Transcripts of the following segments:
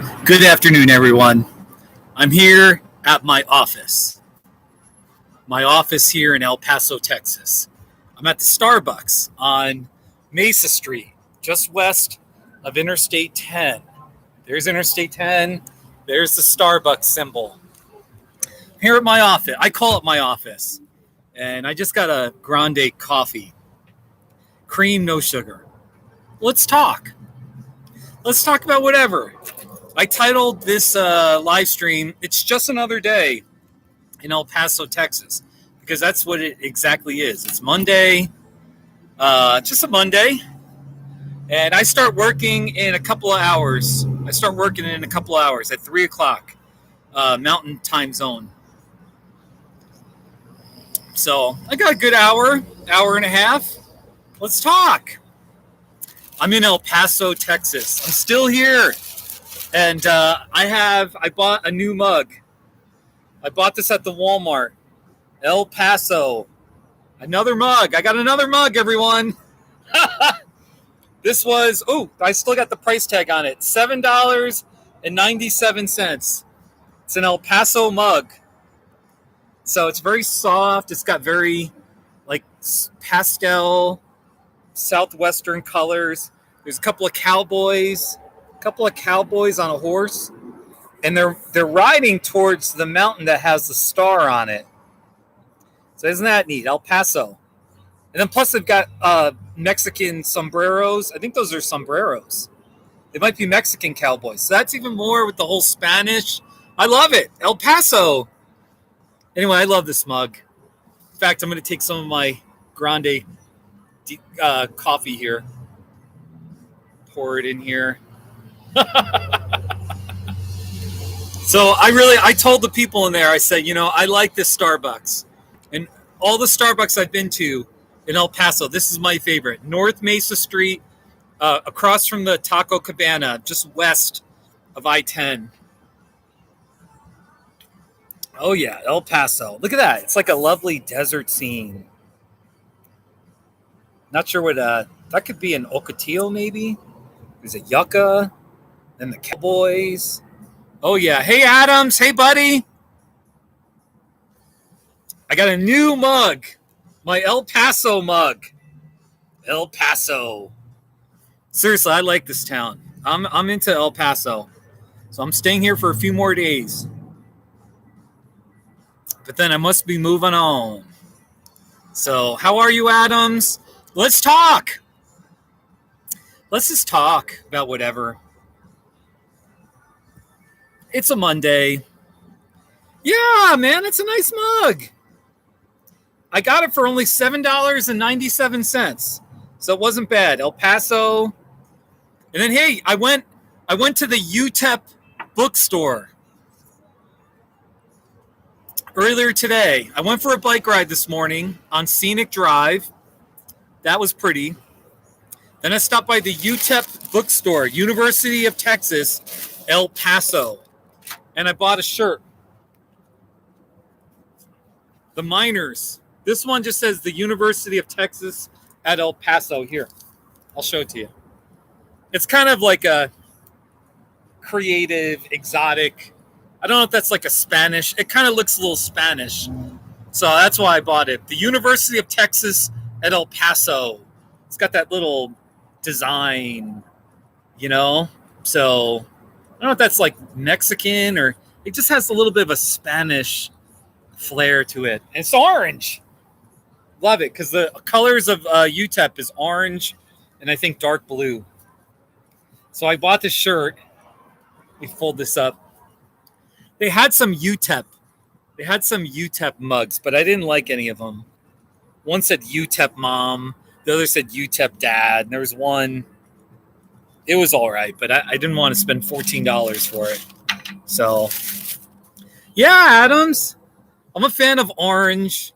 Good afternoon, everyone. I'm here at my office. My office here in El Paso, Texas. I'm at the Starbucks on Mesa Street, just west of Interstate 10. There's Interstate 10. There's the Starbucks symbol. Here at my office. I call it my office. And I just got a grande coffee. Cream, no sugar. Let's talk. Let's talk about whatever. I titled this live stream, It's Just Another Day in El Paso, Texas, because that's what it exactly is. It's Monday, just a Monday, and I start working in a couple of hours. I start working in a couple of hours at 3 o'clock, Mountain Time Zone. So I got a good hour and a half. Let's talk. I'm in El Paso, Texas. I'm still here. And I bought a new mug. I bought this at the Walmart. El Paso. Another mug. I got another mug, everyone. This was, I still got the price tag on it. $7.97. It's an El Paso mug. So it's very soft. It's got very, pastel, southwestern colors. There's a couple of cowboys on a horse, and they're riding towards the mountain that has the star on it. So isn't that neat? El Paso. And then plus they've got Mexican sombreros. I think those are sombreros. They might be Mexican cowboys. So that's even more with the whole Spanish. I love it. El Paso. Anyway, I love this mug. In fact, I'm going to take some of my grande coffee here. Pour it in here. So I told the people in there, I said, I like this Starbucks. And all the Starbucks I've been to in El Paso, this is my favorite. North Mesa Street, across from the Taco Cabana, just west of I-10. Oh, yeah, El Paso. Look at that. It's like a lovely desert scene. Not sure what, that could be an Ocotillo, maybe? There's a yucca. And the cowboys. Oh, yeah. Hey, Adams. Hey, buddy. I got a new mug. My El Paso mug. El Paso. Seriously, I like this town. I'm into El Paso. So I'm staying here for a few more days. But then I must be moving on. So how are you, Adams? Let's talk. Let's just talk about whatever. It's a Monday. Yeah, man, it's a nice mug. I got it for only $7.97. So it wasn't bad. El Paso. And then, hey, I went to the UTEP bookstore earlier today. I went for a bike ride this morning on Scenic Drive. That was pretty. Then I stopped by the UTEP bookstore, University of Texas, El Paso. And I bought a shirt. The Miners. This one just says the University of Texas at El Paso. Here, I'll show it to you. It's kind of like a creative, exotic. I don't know if that's like a Spanish. It kind of looks a little Spanish. So that's why I bought it. The University of Texas at El Paso. It's got that little design, So I don't know if that's like Mexican or it just has a little bit of a Spanish flair to it. And it's orange. Love it because the colors of UTEP is orange and I think dark blue. So I bought this shirt. We fold this up. They had some UTEP. They had some UTEP mugs, but I didn't like any of them. One said UTEP mom. The other said UTEP dad. And there was one. It was all right, but I didn't want to spend $14 for it. So, yeah, Adams. I'm a fan of orange.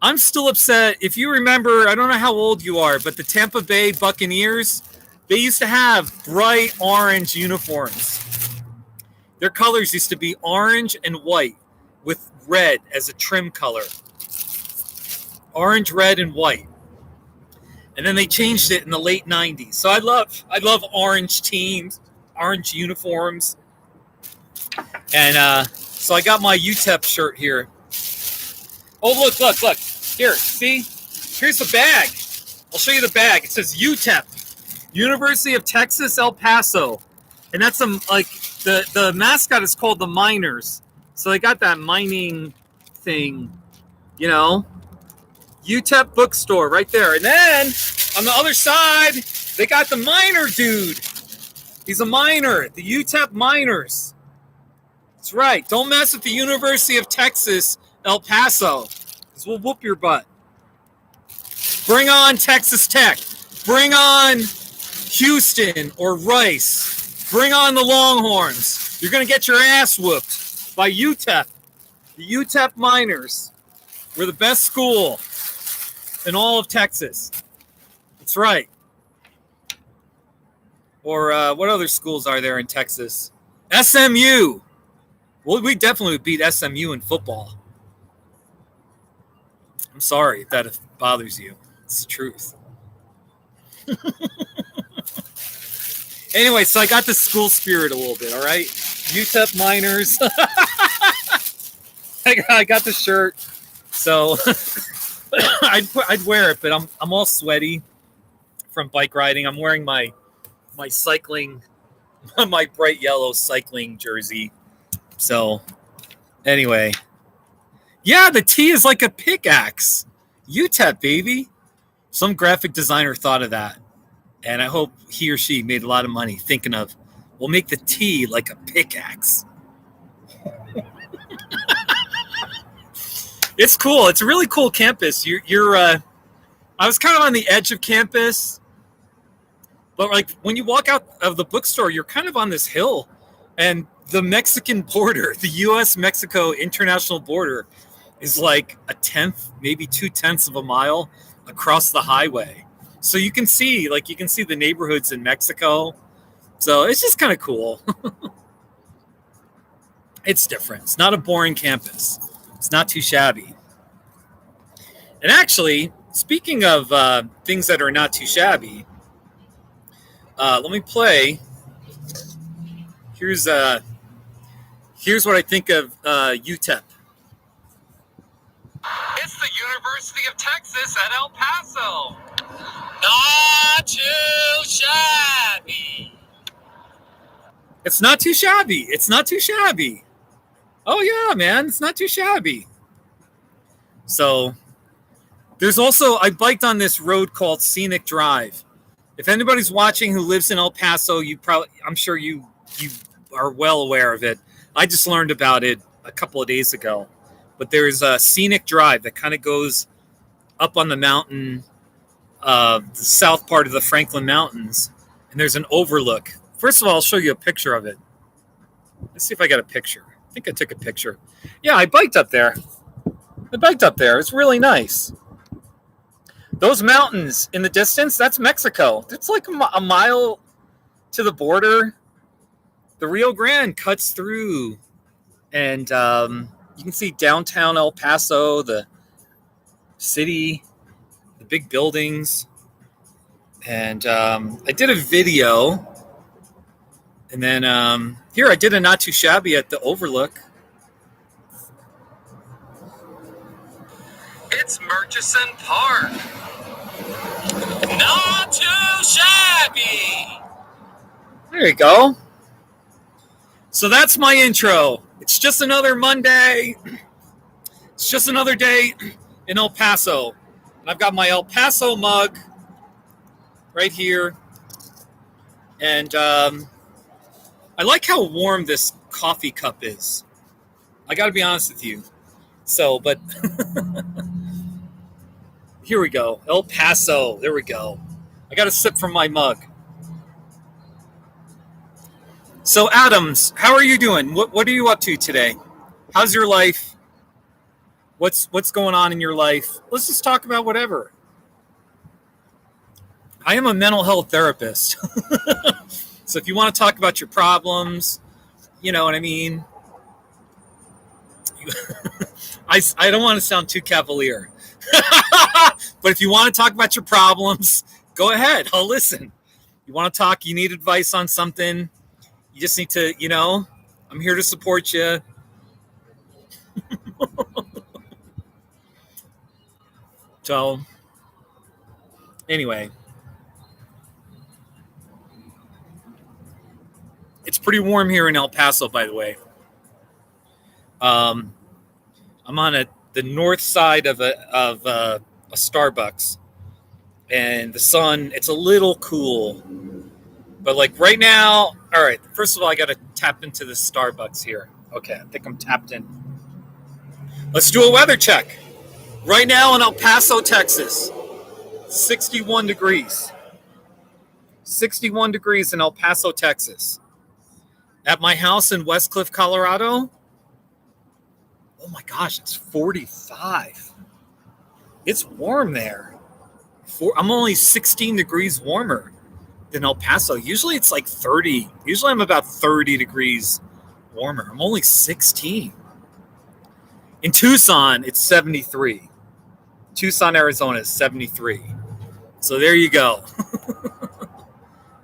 I'm still upset. If you remember, I don't know how old you are, but the Tampa Bay Buccaneers, they used to have bright orange uniforms. Their colors used to be orange and white with red as a trim color. Orange, red, and white. And then they changed it in the late 90s. So I love orange teams. orange uniforms. And so I got my UTEP shirt here. Oh, look. Here, see? Here's the bag. I'll show you the bag. It says UTEP, University of Texas, El Paso. And that's the mascot is called the Miners. So they got that mining thing, you know. UTEP bookstore right there. And then on the other side, they got the miner dude. He's a miner, the UTEP Miners. That's right. Don't mess with the University of Texas, El Paso, because we'll whoop your butt. Bring on Texas Tech. Bring on Houston or Rice. Bring on the Longhorns. You're going to get your ass whooped by UTEP. The UTEP Miners. We're the best school in all of Texas. That's right. Or what other schools are there in Texas? SMU. Well, we definitely would beat SMU in football. I'm sorry if that bothers you. It's the truth. Anyway, so I got the school spirit a little bit, all right? UTEP Miners. I got the shirt. So I'd wear it, but I'm all sweaty from bike riding. I'm wearing my cycling, my bright yellow cycling jersey. So anyway, yeah, the T is like a pickaxe. UTEP, baby. Some graphic designer thought of that. And I hope he or she made a lot of money thinking of, we'll make the T like a pickaxe. It's cool. It's a really cool campus. I was kind of on the edge of campus, but like when you walk out of the bookstore, you're kind of on this hill, and the Mexican border, the U.S.-Mexico international border, is like a tenth, maybe 2/10 of a mile across the highway. So you can see the neighborhoods in Mexico. So it's just kind of cool. It's different. It's not a boring campus. It's not too shabby. And actually, speaking of things that are not too shabby, let me play. Here's what I think of UTEP. It's the University of Texas at El Paso. Not too shabby. It's not too shabby. It's not too shabby. Oh, yeah, man. It's not too shabby. So there's also, I biked on this road called Scenic Drive. If anybody's watching who lives in El Paso, I'm sure you are well aware of it. I just learned about it a couple of days ago. But there's a Scenic Drive that kind of goes up on the mountain, the south part of the Franklin Mountains. And there's an overlook. First of all, I'll show you a picture of it. Let's see if I got a picture. I think I took a picture. Yeah, I biked up there. It's really nice. Those mountains in the distance, that's Mexico. It's like a mile to the border. The Rio Grande cuts through. And you can see downtown El Paso, the city, the big buildings. And I did a video. And then here I did a not too shabby at the overlook. It's Murchison Park. Not too shabby. There you go. So that's my intro. It's just another Monday. It's just another day in El Paso. And I've got my El Paso mug right here. And I like how warm this coffee cup is. I got to be honest with you. So, but here we go. El Paso. There we go. I got a sip from my mug. So, Adams, how are you doing? What are you up to today? How's your life? What's going on in your life? Let's just talk about whatever. I am a mental health therapist. So if you want to talk about your problems, you know what I mean? I don't want to sound too cavalier. But if you want to talk about your problems, go ahead. I'll listen. You want to talk, you need advice on something, You just need to, I'm here to support you. So, anyway, it's pretty warm here in El Paso, by the way. I'm on the north side of a Starbucks, and the sun. It's a little cool, but like right now. All right. First of all, I got to tap into the Starbucks here. Okay, I think I'm tapped in. Let's do a weather check. Right now in El Paso, Texas, 61 degrees. 61 degrees in El Paso, Texas. At my house in West Cliff, Colorado, oh my gosh, it's 45. It's warm there. I'm only 16 degrees warmer than El Paso. Usually it's like 30. Usually I'm about 30 degrees warmer. I'm only 16. In Tucson, it's 73. Tucson, Arizona is 73. So there you go.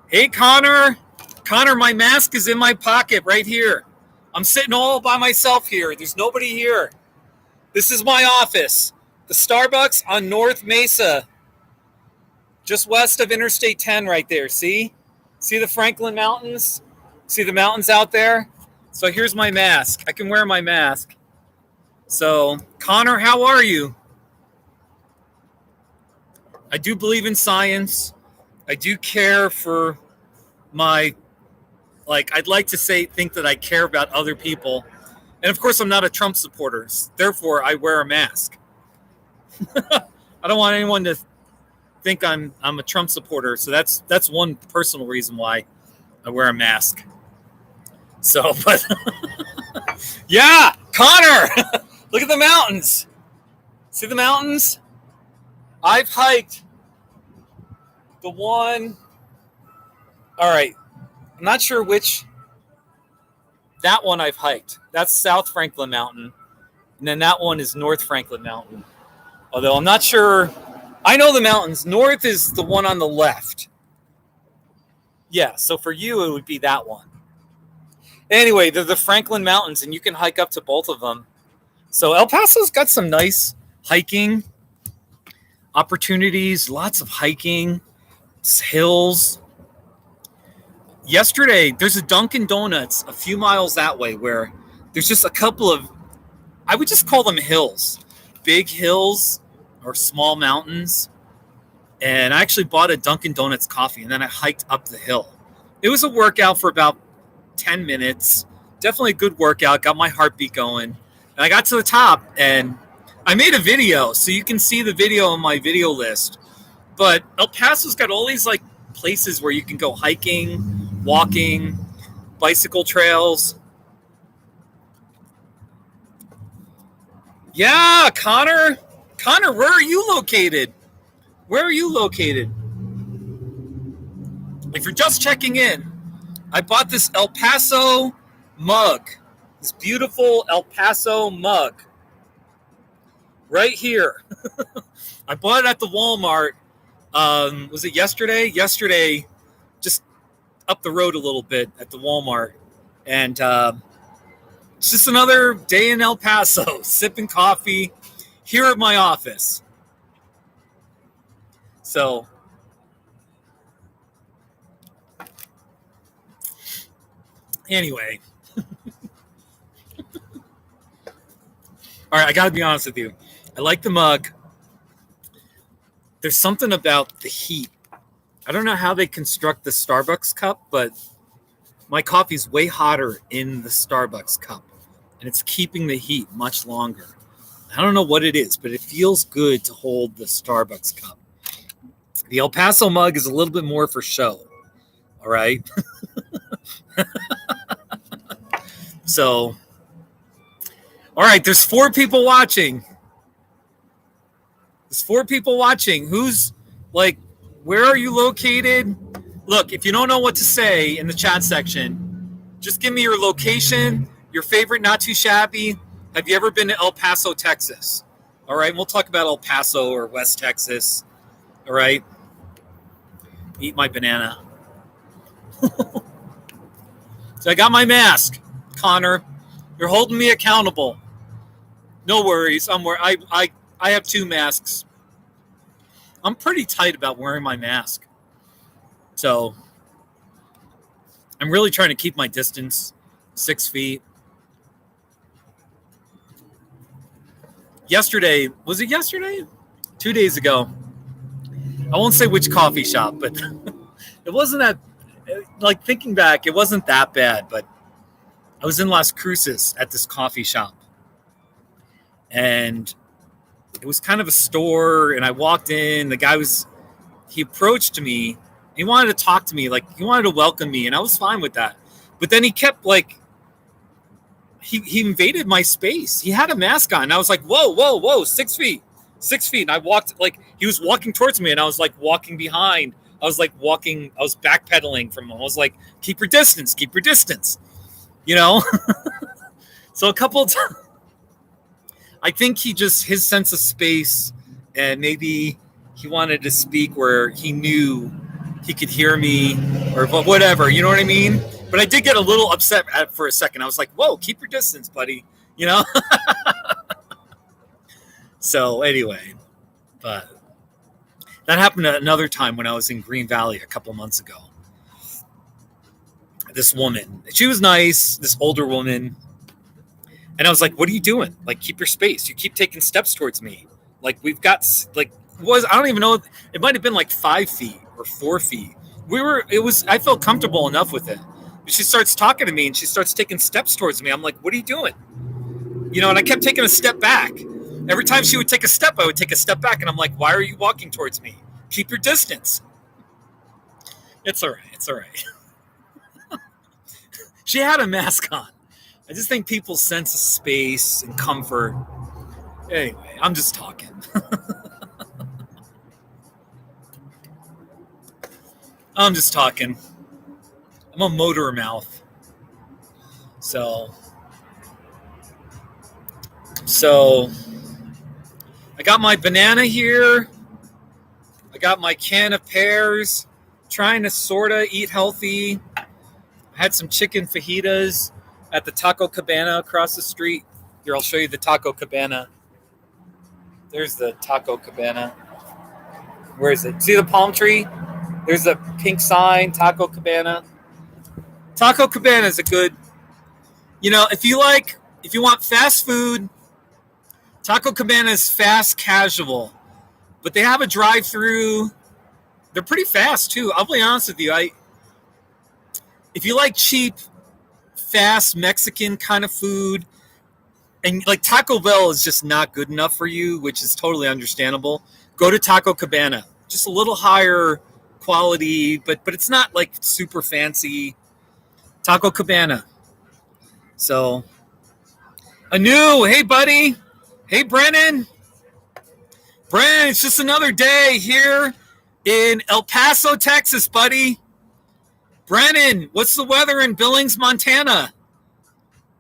Hey, Connor. Connor, my mask is in my pocket right here. I'm sitting all by myself here. There's nobody here. This is my office. The Starbucks on North Mesa, just west of Interstate 10 right there. See? See the Franklin Mountains? See the mountains out there? So here's my mask. I can wear my mask. So, Connor, how are you? I do believe in science. I do care for I'd like to think that I care about other people. And of course, I'm not a Trump supporter. Therefore, I wear a mask. I don't want anyone to think I'm a Trump supporter. So that's one personal reason why I wear a mask. So, but yeah, Connor, look at the mountains. See the mountains? I've hiked the one. All right. I'm not sure which. That one I've hiked. That's South Franklin Mountain. And then that one is North Franklin Mountain. Although I'm not sure. I know the mountains. North is the one on the left. Yeah, so for you, it would be that one. Anyway, they're the Franklin Mountains, and you can hike up to both of them. So El Paso's got some nice hiking opportunities, lots of hiking, hills. Yesterday, there's a Dunkin' Donuts a few miles that way where there's just a couple of, I would just call them hills, big hills or small mountains. And I actually bought a Dunkin' Donuts coffee, and then I hiked up the hill. It was a workout for about 10 minutes. Definitely a good workout. Got my heartbeat going. And I got to the top, and I made a video, so you can see the video on my video list. But El Paso's got all these places where you can go hiking, walking, bicycle trails. Yeah, Connor. Connor, where are you located? Where are you located? If you're just checking in, I bought this El Paso mug. This beautiful El Paso mug. Right here. I bought it at the Walmart. Was it yesterday? Yesterday, just up the road a little bit at the Walmart. And it's just another day in El Paso, sipping coffee here at my office. So, anyway. All right, I got to be honest with you. I like the mug. There's something about the heat. I don't know how they construct the Starbucks cup, but my coffee's way hotter in the Starbucks cup, and it's keeping the heat much longer. I don't know what it is, but it feels good to hold the Starbucks cup. The El Paso mug is a little bit more for show. All right. So, all right, there's 4 people watching. There's 4 people watching. Who's where are you located? Look, if you don't know what to say in the chat section, just give me your location, your favorite not too shabby. Have you ever been to El Paso, Texas? All right, we'll talk about El Paso or West Texas. All right. Eat my banana. So I got my mask. Connor, you're holding me accountable. No worries. I have 2 masks. I'm pretty tight about wearing my mask. So I'm really trying to keep my distance, 6 feet. Yesterday, was it yesterday? 2 days ago. I won't say which coffee shop, but it wasn't that, like thinking back, it wasn't that bad, but I was in Las Cruces at this coffee shop. And it was kind of a store, and I walked in. He approached me. He wanted to talk to me, like he wanted to welcome me, and I was fine with that. But then he kept he invaded my space. He had a mask on, and I was like, whoa, 6 feet, 6 feet. And I walked, like he was walking towards me, and I was like walking behind. I was backpedaling from him. I was like, keep your distance, you know? So a couple of times, I think his sense of space, and maybe he wanted to speak where he knew he could hear me or whatever, you know what I mean? But I did get a little upset for a second. I was like, whoa, keep your distance, buddy, you know? So anyway, but that happened another time when I was in Green Valley a couple months ago. This woman, she was nice, this older woman. And I was like, what are you doing? Like, keep your space. You keep taking steps towards me. Like, we've got, I don't even know. It might have been like 5 feet or 4 feet. I felt comfortable enough with it. She starts talking to me and she starts taking steps towards me. I'm like, what are you doing? You know, and I kept taking a step back. Every time she would take a step, I would take a step back. And I'm like, why are you walking towards me? Keep your distance. It's all right. She had a mask on. I just think people's sense of space and comfort. Anyway, I'm just talking. I'm a motor mouth. So I got my banana here. I got my can of pears. Trying to sort of eat healthy. I had some chicken fajitas at the Taco Cabana across the street. Here, I'll show you the Taco Cabana. There's the Taco Cabana. Where is it? See the palm tree? There's a pink sign, Taco Cabana. Taco Cabana is a good, if you want fast food, Taco Cabana is fast casual. But they have a drive-through. They're pretty fast, too. I'll be honest with you. If you like cheap, fast Mexican kind of food, and like Taco Bell is just not good enough for you, which is totally understandable, go to Taco Cabana. Just a little higher quality, but it's not like super fancy. Taco Cabana. So, Anu, hey buddy. Hey Brennan. Brennan, it's just another day here in El Paso, Texas, buddy. Brennan, what's the weather in Billings, Montana?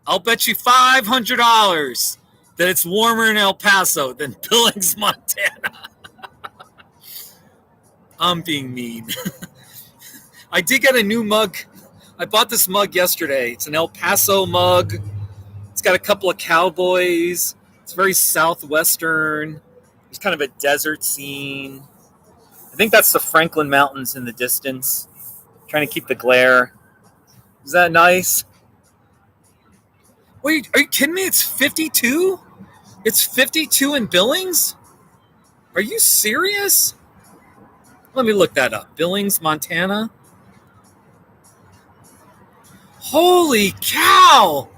I'll bet you $500 that it's warmer in El Paso than Billings, Montana. I'm being mean. I did get a new mug. I bought this mug yesterday. It's an El Paso mug. It's got a couple of cowboys. It's very southwestern. There's kind of a desert scene. I think that's the Franklin Mountains in the distance. Trying to keep the glare. Is that nice? Wait, are you kidding me? It's 52? It's 52 in Billings? Are you serious? Let me look that up. Billings, Montana. Holy cow!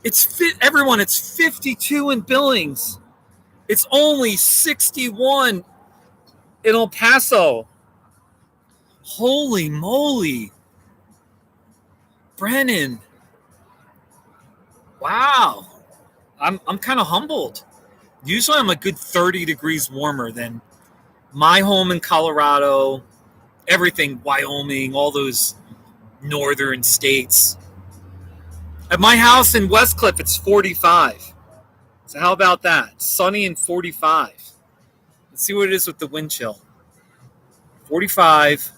It's 52 in Billings. It's only 61 in El Paso. Holy moly. Brennan. Wow. I'm kind of humbled. Usually I'm a good 30 degrees warmer than my home in Colorado, everything, Wyoming, all those northern states. At my house in Westcliff, it's 45. So how about that? Sunny and 45. Let's see what it is with the wind chill. 45.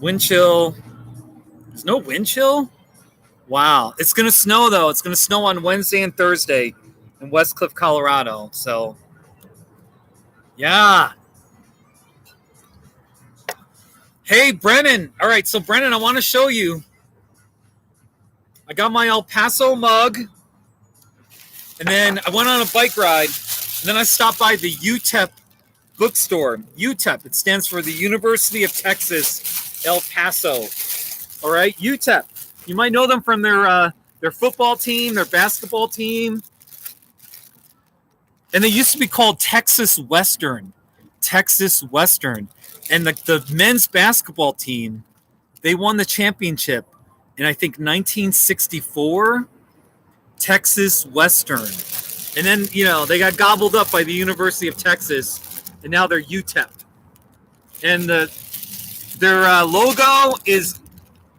Wind chill. There's no wind chill? Wow. It's going to snow, though. It's going to snow on Wednesday and Thursday in West Cliff, Colorado. So, yeah. Hey, Brennan. All right. So, Brennan, I want to show you. I got my El Paso mug. And then I went on a bike ride. And then I stopped by the UTEP bookstore. UTEP. It stands for the University of Texas, El Paso. All right. UTEP. You might know them from their football team, their basketball team. And they used to be called Texas Western. Texas Western. And the men's basketball team, they won the championship in, I think, 1964. Texas Western. And then, they got gobbled up by the University of Texas, and now they're UTEP. And their logo is,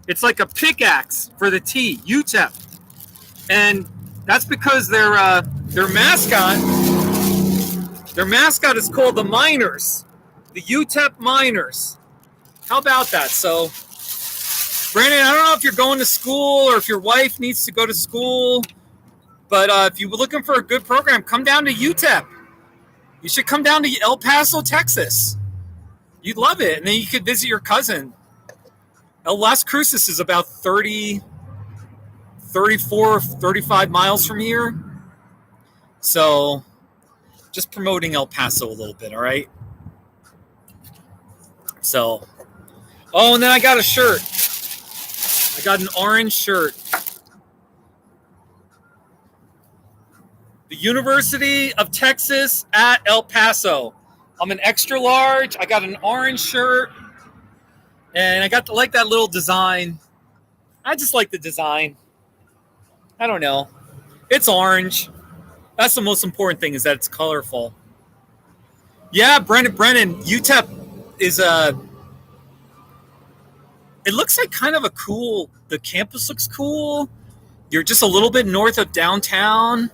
it's like a pickaxe for the T, UTEP. And that's because their mascot is called the Miners, the UTEP Miners. How about that? So, Brandon, I don't know if you're going to school or if your wife needs to go to school, but if you're looking for a good program, come down to UTEP. You should come down to El Paso, Texas. You'd love it. And then you could visit your cousin. Las Cruces is about 34, 35 miles from here. So just promoting El Paso a little bit, all right? So, and then I got a shirt. I got an orange shirt. The University of Texas at El Paso. I'm an extra large. I got an orange shirt. And I got to like that little design. I just like the design. I don't know. It's orange. That's the most important thing, is that it's colorful. Yeah, Brennan, UTEP is it looks like kind of the campus looks cool. You're just a little bit north of downtown.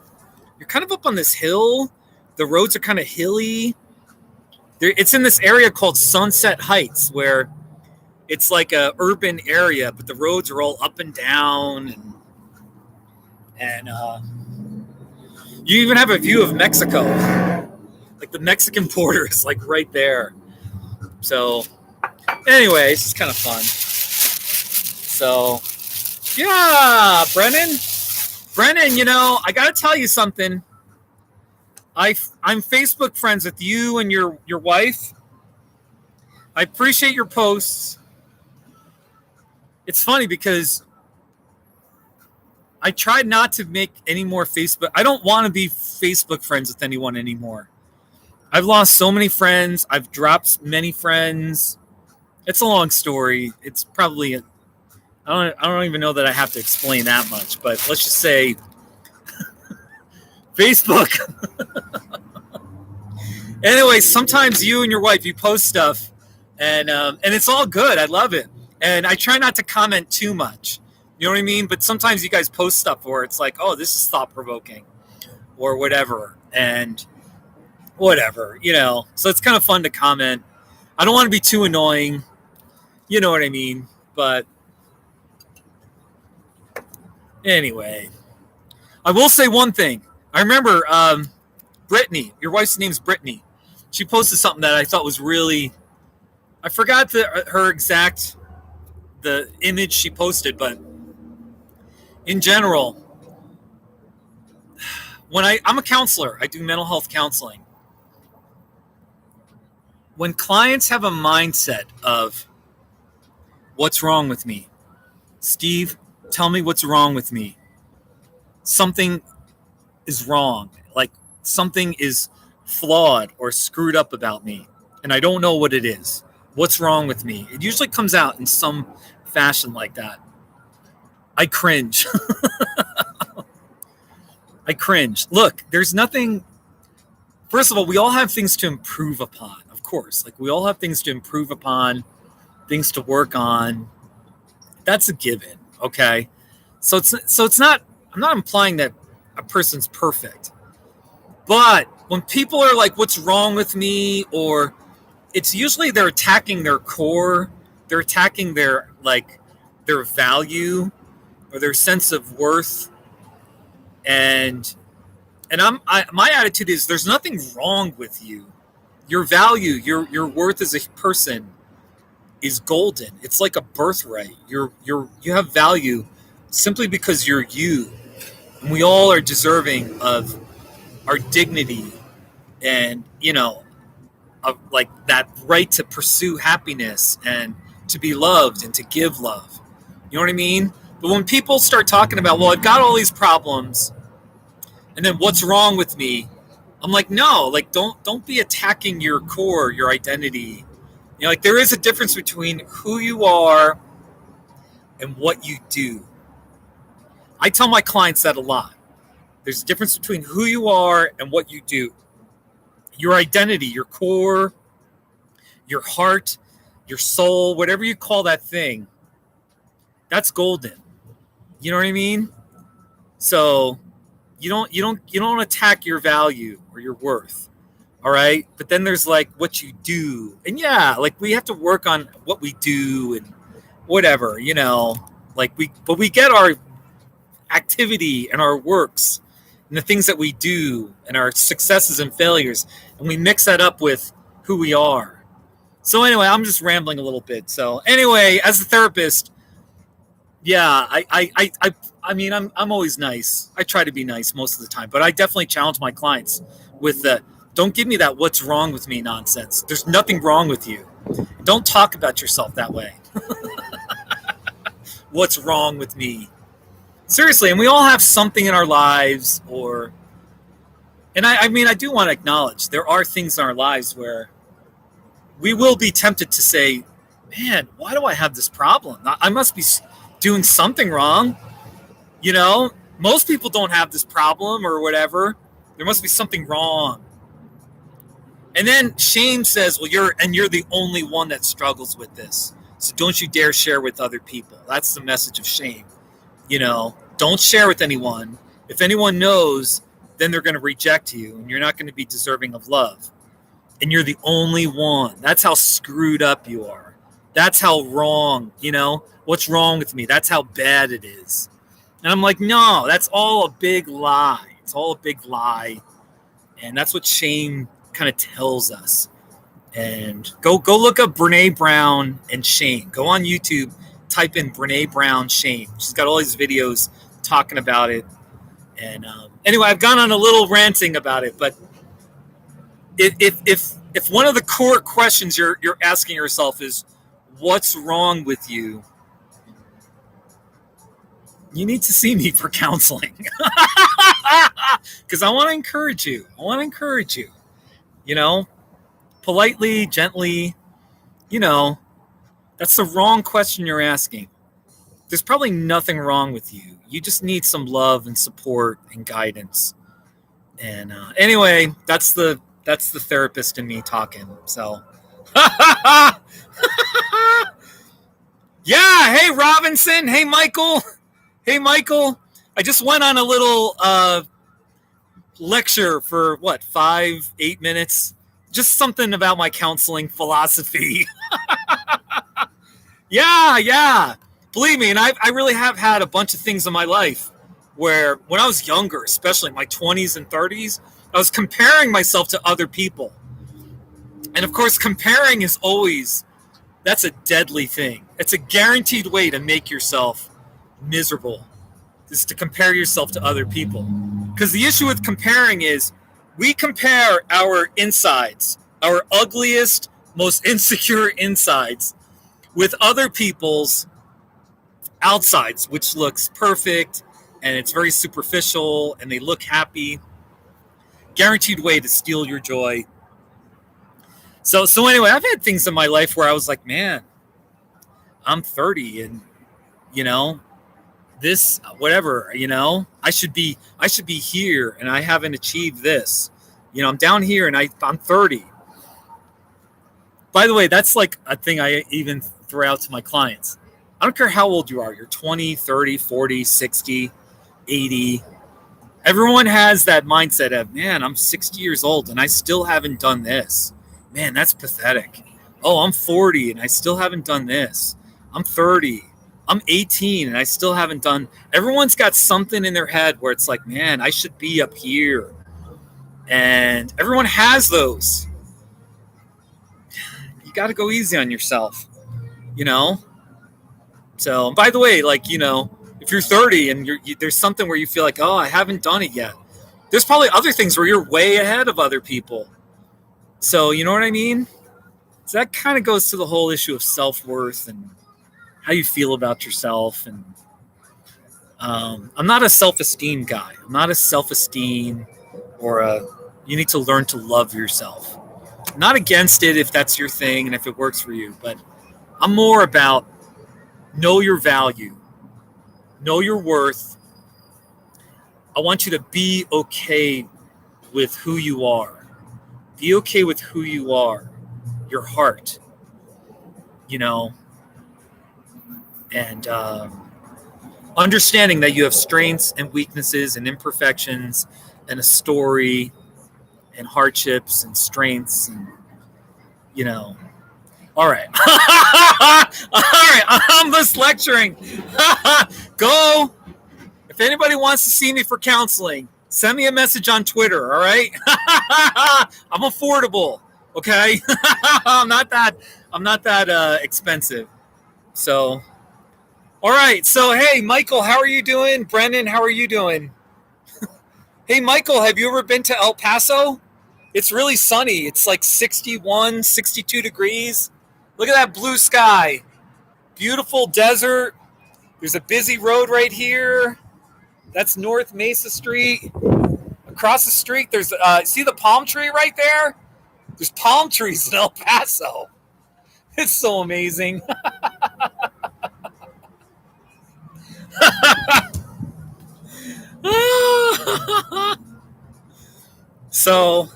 You're kind of up on this hill. The roads are kind of hilly. It's in this area called Sunset Heights, where it's like a urban area, but the roads are all up and down, and you even have a view of Mexico. Like the Mexican border is like right there. So, anyways, it's kind of fun. So, yeah, Brennan, I gotta tell you something. I'm Facebook friends with you and your wife. I appreciate your posts. It's funny because I tried not to make any more Facebook. I don't want to be Facebook friends with anyone anymore. I've lost so many friends. I've dropped many friends. It's a long story. It's probably I don't even know that I have to explain that much, but let's just say Facebook. Anyway, sometimes you and your wife, you post stuff, and it's all good. I love it. And I try not to comment too much. You know what I mean? But sometimes you guys post stuff where it's like, oh, this is thought-provoking or whatever. And whatever, So it's kind of fun to comment. I don't want to be too annoying. You know what I mean? But anyway, I will say one thing. I remember Brittany, your wife's name's Brittany. She posted something that I thought was really, I forgot her exact, the image she posted, but in general, when I'm a counselor, I do mental health counseling. When clients have a mindset of, what's wrong with me? Steve, tell me what's wrong with me. Something is wrong. Like something is flawed or screwed up about me, and I don't know what it is. What's wrong with me? It usually comes out in some fashion like that. I cringe. I cringe. Look, there's nothing. First of all, we all have things to improve upon, of course. Like we all have things to improve upon, things to work on. That's a given, okay? So it's not. I'm not implying that a person's perfect, but when people are like, "What's wrong with me?" or it's usually they're attacking their core. they're attacking their value or their sense of worth. And my attitude is there's nothing wrong with you. Your value, your worth as a person is golden. It's like a birthright. You have value simply because you're you. And we all are deserving of our dignity and, of like that right to pursue happiness and to be loved and to give love. You know what I mean? But when people start talking about, well, I've got all these problems, and then what's wrong with me? I'm like, no, like don't be attacking your core, your identity. Like there is a difference between who you are and what you do. I tell my clients that a lot. There's a difference between who you are and what you do. Your identity, your core, your heart, your soul, whatever you call that thing, that's golden. You know what I mean? So you don't attack your value or your worth. All right. But then there's like what you do. And yeah, like we have to work on what we do and whatever, but we get our activity and our works and the things that we do and our successes and failures, and we mix that up with who we are. So anyway, I'm just rambling a little bit. So anyway, as a therapist, yeah, I mean, I'm always nice. I try to be nice most of the time, but I definitely challenge my clients with the don't give me that what's wrong with me nonsense. There's nothing wrong with you. Don't talk about yourself that way. What's wrong with me? Seriously, and we all have something in our lives, and I mean, I do want to acknowledge there are things in our lives where we will be tempted to say, man, why do I have this problem? I must be doing something wrong. Most people don't have this problem or whatever. There must be something wrong. And then shame says, well, you're the only one that struggles with this. So don't you dare share with other people. That's the message of shame. Don't share with anyone. If anyone knows, then they're going to reject you and you're not going to be deserving of love. And you're the only one. That's how screwed up you are. That's how wrong, what's wrong with me? That's how bad it is. And I'm like, no, that's all a big lie. It's all a big lie. And that's what shame kind of tells us. And go look up Brene Brown and shame. Go on YouTube, type in Brene Brown shame. She's got all these videos talking about it. And anyway, I've gone on a little ranting about it, but if one of the core questions you're asking yourself is what's wrong with you, you need to see me for counseling. Because I want to encourage you. Politely, gently, that's the wrong question you're asking. There's probably nothing wrong with you. You just need some love and support and guidance. And anyway, that's the therapist in me talking. So, yeah. Hey, Robinson. Hey, Michael. I just went on a little lecture for 5-8 minutes. Just something about my counseling philosophy. Yeah. Believe me, and I really have had a bunch of things in my life where when I was younger, especially in my 20s and 30s, I was comparing myself to other people. And of course, comparing is that's a deadly thing. It's a guaranteed way to make yourself miserable, is to compare yourself to other people. Because the issue with comparing is we compare our insides, our ugliest, most insecure insides, with other people's outsides, which looks perfect and it's very superficial and they look happy. Guaranteed way to steal your joy. So anyway, I've had things in my life where I was like, man, I'm 30 and this whatever, I should be here and I haven't achieved this. I'm down here and I'm 30. By the way, that's like a thing I even throw out to my clients. I don't care how old you are. You're 20, 30, 40, 60, 80. Everyone has that mindset of, man, I'm 60 years old and I still haven't done this. Man, that's pathetic. Oh, I'm 40 and I still haven't done this. I'm 30. I'm 18 and I still haven't done. Everyone's got something in their head where it's like, man, I should be up here. And everyone has those. You got to go easy on yourself, you know? So, by the way, like, if you're 30 and there's something where you feel like, oh, I haven't done it yet, there's probably other things where you're way ahead of other people. So, you know what I mean? So that kind of goes to the whole issue of self-worth and how you feel about yourself. And I'm not a self-esteem guy. I'm not a self-esteem you need to learn to love yourself. I'm not against it if that's your thing and if it works for you, but I'm more about know your value, know your worth. I want you to be okay with who you are. Be okay with who you are, your heart, and understanding that you have strengths and weaknesses and imperfections and a story and hardships and strengths and, All right. All right. I'm just lecturing. Go. If anybody wants to see me for counseling, send me a message on Twitter. All right. I'm affordable. Okay. I'm not that expensive. So, all right. So, hey, Michael, how are you doing? Brennan, how are you doing? Hey, Michael, have you ever been to El Paso? It's really sunny. It's like 61, 62 degrees. Look at that blue sky. Beautiful desert. There's a busy road right here. That's North Mesa Street. Across the street, there's see the palm tree right there? There's palm trees in El Paso. It's so amazing. So,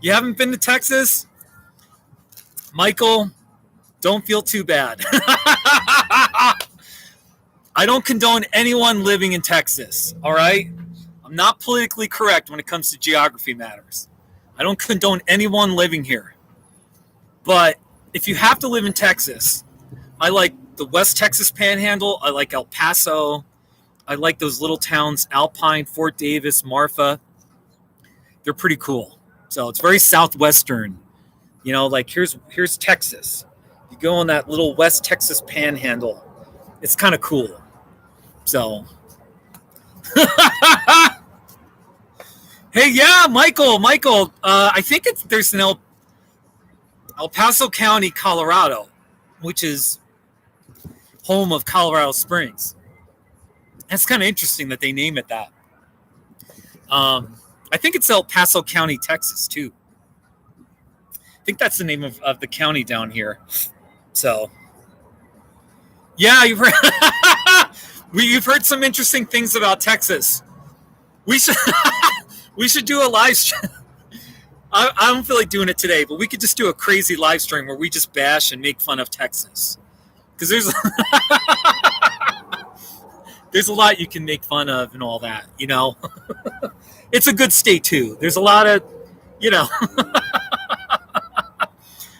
you haven't been to Texas? Michael, don't feel too bad. I don't condone anyone living in Texas, all right? I'm not politically correct when it comes to geography matters. I don't condone anyone living here. But if you have to live in Texas, I like the West Texas Panhandle. I like El Paso. I like those little towns, Alpine, Fort Davis, Marfa. They're pretty cool. So it's very southwestern. Like here's Texas. You go on that little West Texas Panhandle. It's kind of cool. So, hey, yeah, Michael. I think there's an El Paso County, Colorado, which is home of Colorado Springs. That's kind of interesting that they name it that. I think it's El Paso County, Texas, too. I think that's the name of the county down here. So, yeah, you've heard some interesting things about Texas. We should do a live stream. I don't feel like doing it today, but we could just do a crazy live stream where we just bash and make fun of Texas. Because there's a lot you can make fun of and all that, It's a good state, too. There's a lot of,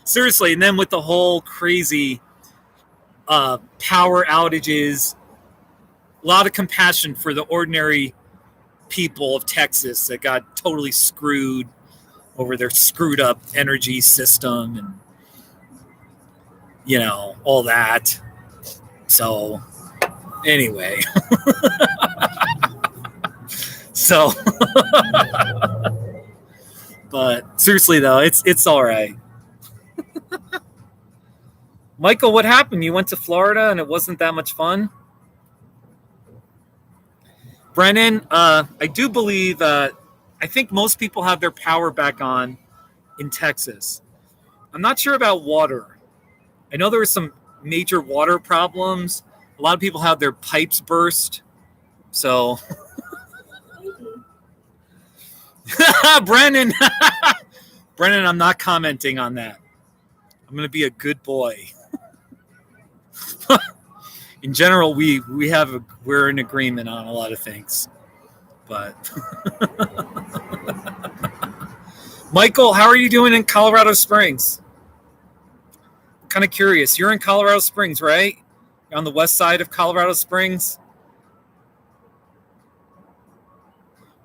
seriously. And then with the whole crazy power outages, a lot of compassion for the ordinary people of Texas that got totally screwed over their screwed up energy system and, all that. So, anyway. So, but seriously though, it's all right. Michael, what happened? You went to Florida and it wasn't that much fun? Brennan, I do believe, I think most people have their power back on in Texas. I'm not sure about water. I know there were some major water problems. A lot of people had their pipes burst. So, Brennan, I'm not commenting on that. I'm going to be a good boy. In general, we're in agreement on a lot of things. But Michael, how are you doing in Colorado Springs? Kind of curious. You're in Colorado Springs, right? You're on the west side of Colorado Springs.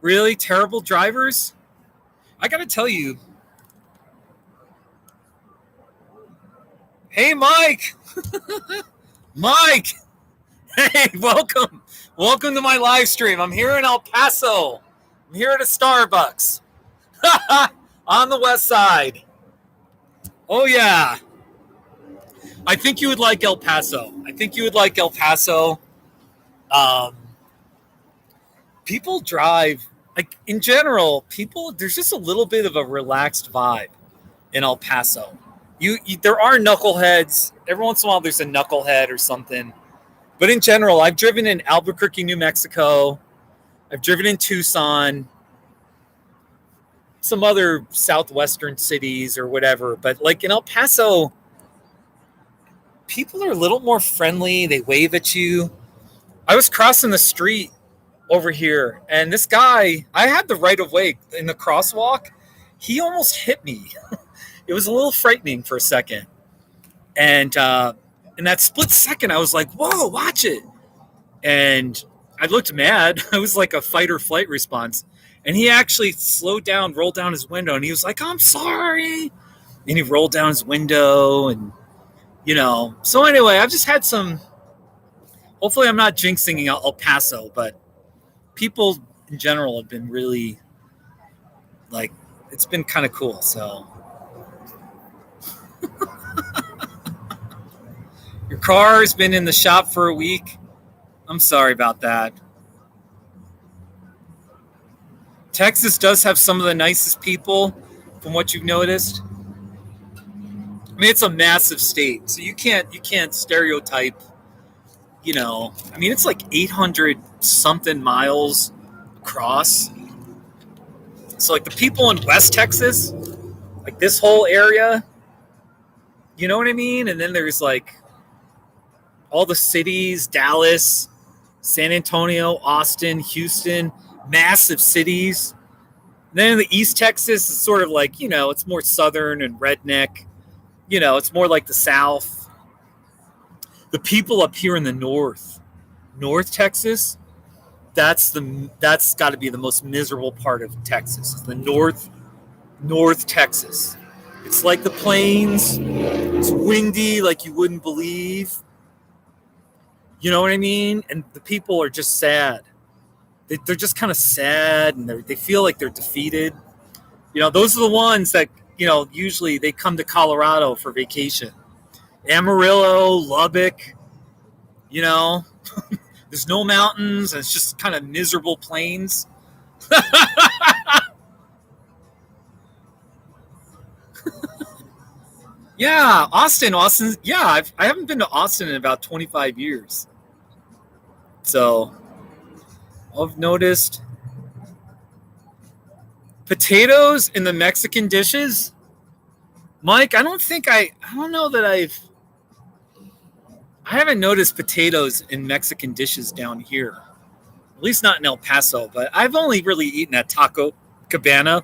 Really terrible drivers? I got to tell you. Hey, Mike. Mike. Hey, welcome. Welcome to my live stream. I'm here in El Paso. I'm here at a Starbucks on the west side. Oh, yeah. I think you would like El Paso. People drive, like in general, there's just a little bit of a relaxed vibe in El Paso. There are knuckleheads. Every once in a while there's a knucklehead or something. But in general, I've driven in Albuquerque, New Mexico. I've driven in Tucson, some other southwestern cities or whatever. But like in El Paso, people are a little more friendly. They wave at you. I was crossing the street over here, and this guy, I had the right of way in the crosswalk. He almost hit me. It was a little frightening for a second. And in that split second, I was like, whoa, watch it. And I looked mad. I was like a fight or flight response. And he actually slowed down, rolled down his window, and he was like, I'm sorry. And he rolled down his window, and, So anyway, I've just had some, hopefully I'm not jinxing El Paso, but people in general have been really, like, it's been kind of cool, so. Your car has been in the shop for a week. I'm sorry about that. Texas does have some of the nicest people, from what you've noticed. I mean, it's a massive state, so you can't stereotype. It's like 800 something miles across. So like the people in West Texas, like this whole area, you know what I mean? And then there's like all the cities, Dallas, San Antonio, Austin, Houston, massive cities. And then in the East Texas, it's sort of like, it's more southern and redneck. It's more like the South. The people up here in the North Texas, that's got to be the most miserable part of Texas. The North Texas. It's like the plains. It's windy like you wouldn't believe. You know what I mean? And the people are just sad. They're just kind of sad, and they feel like they're defeated. Those are the ones that, usually they come to Colorado for vacation. Amarillo, Lubbock, there's no mountains, and it's just kind of miserable plains. Yeah, Austin. Yeah, I haven't been to Austin in about 25 years. So I've noticed potatoes in the Mexican dishes. Mike, I don't know that I haven't noticed potatoes in Mexican dishes down here. At least not in El Paso, but I've only really eaten at Taco Cabana,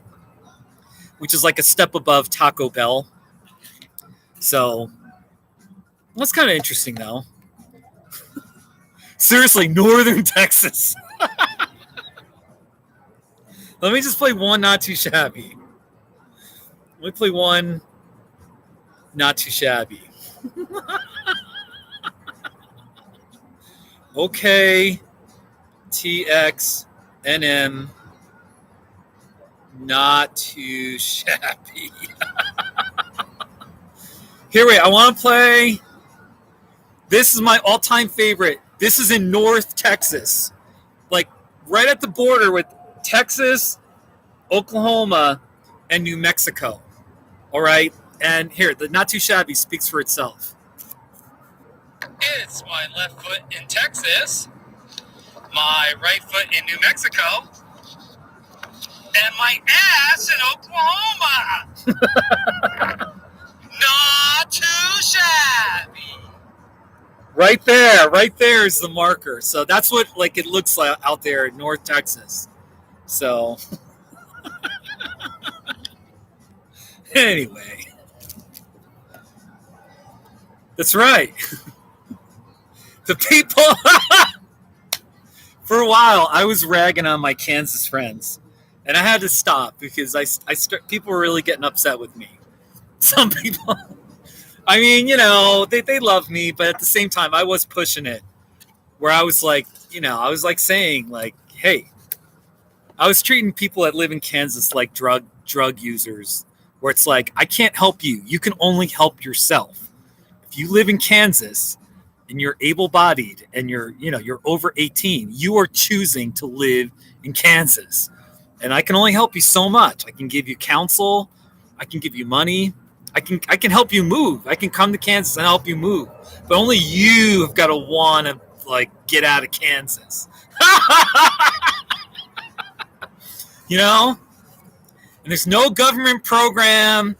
which is like a step above Taco Bell. So that's kind of interesting, though. Seriously, Northern Texas. Let me just play one not too shabby. Let me play one not too shabby. Okay, TXNM, not too shabby. Here, wait, I want to play. This is my all-time favorite. This is in North Texas, like right at the border with Texas, Oklahoma, and New Mexico. All right, and here, the not too shabby speaks for itself. It's my left foot in Texas, my right foot in New Mexico, and my ass in Oklahoma. Not too shabby. Right there is the marker. So that's what like it looks like out there in North Texas. So anyway. That's right. The people. For a while, I was ragging on my Kansas friends, and I had to stop because people were really getting upset with me. Some people, I mean, they love me, but at the same time, I was pushing it. Where I was like, I was like saying, like, hey, I was treating people that live in Kansas like drug users. Where it's like, I can't help you. You can only help yourself. If you live in Kansas and you're able-bodied and you're over 18, you are choosing to live in Kansas. And I can only help you so much. I can give you counsel, I can give you money, I can help you move. I can come to Kansas and help you move. But only you have got to want to like get out of Kansas. And there's no government program,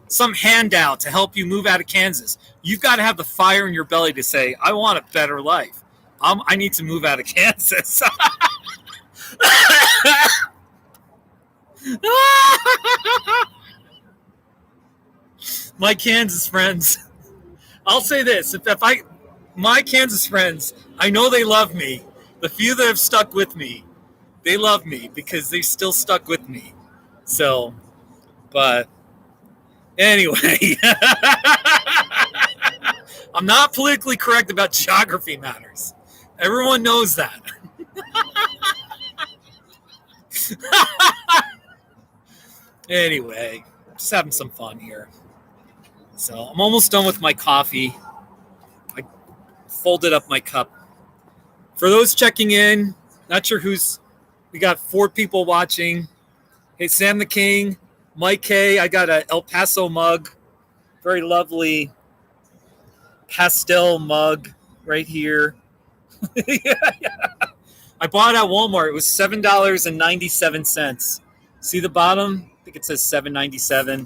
some handout to help you move out of Kansas. You've got to have the fire in your belly to say, I want a better life. I need to move out of Kansas. My Kansas friends. I'll say this. My Kansas friends, I know they love me. The few that have stuck with me, they love me because they still stuck with me. So, but anyway, I'm not politically correct about geography matters. Everyone knows that. Anyway, just having some fun here. So I'm almost done with my coffee. I folded up my cup. For those checking in, not sure we got 4 people watching. Hey, Sam the King, Mike K. I got a El Paso mug. Very lovely pastel mug right here. Yeah. I bought it at Walmart. It was $7.97. See the bottom? I think it says $7.97.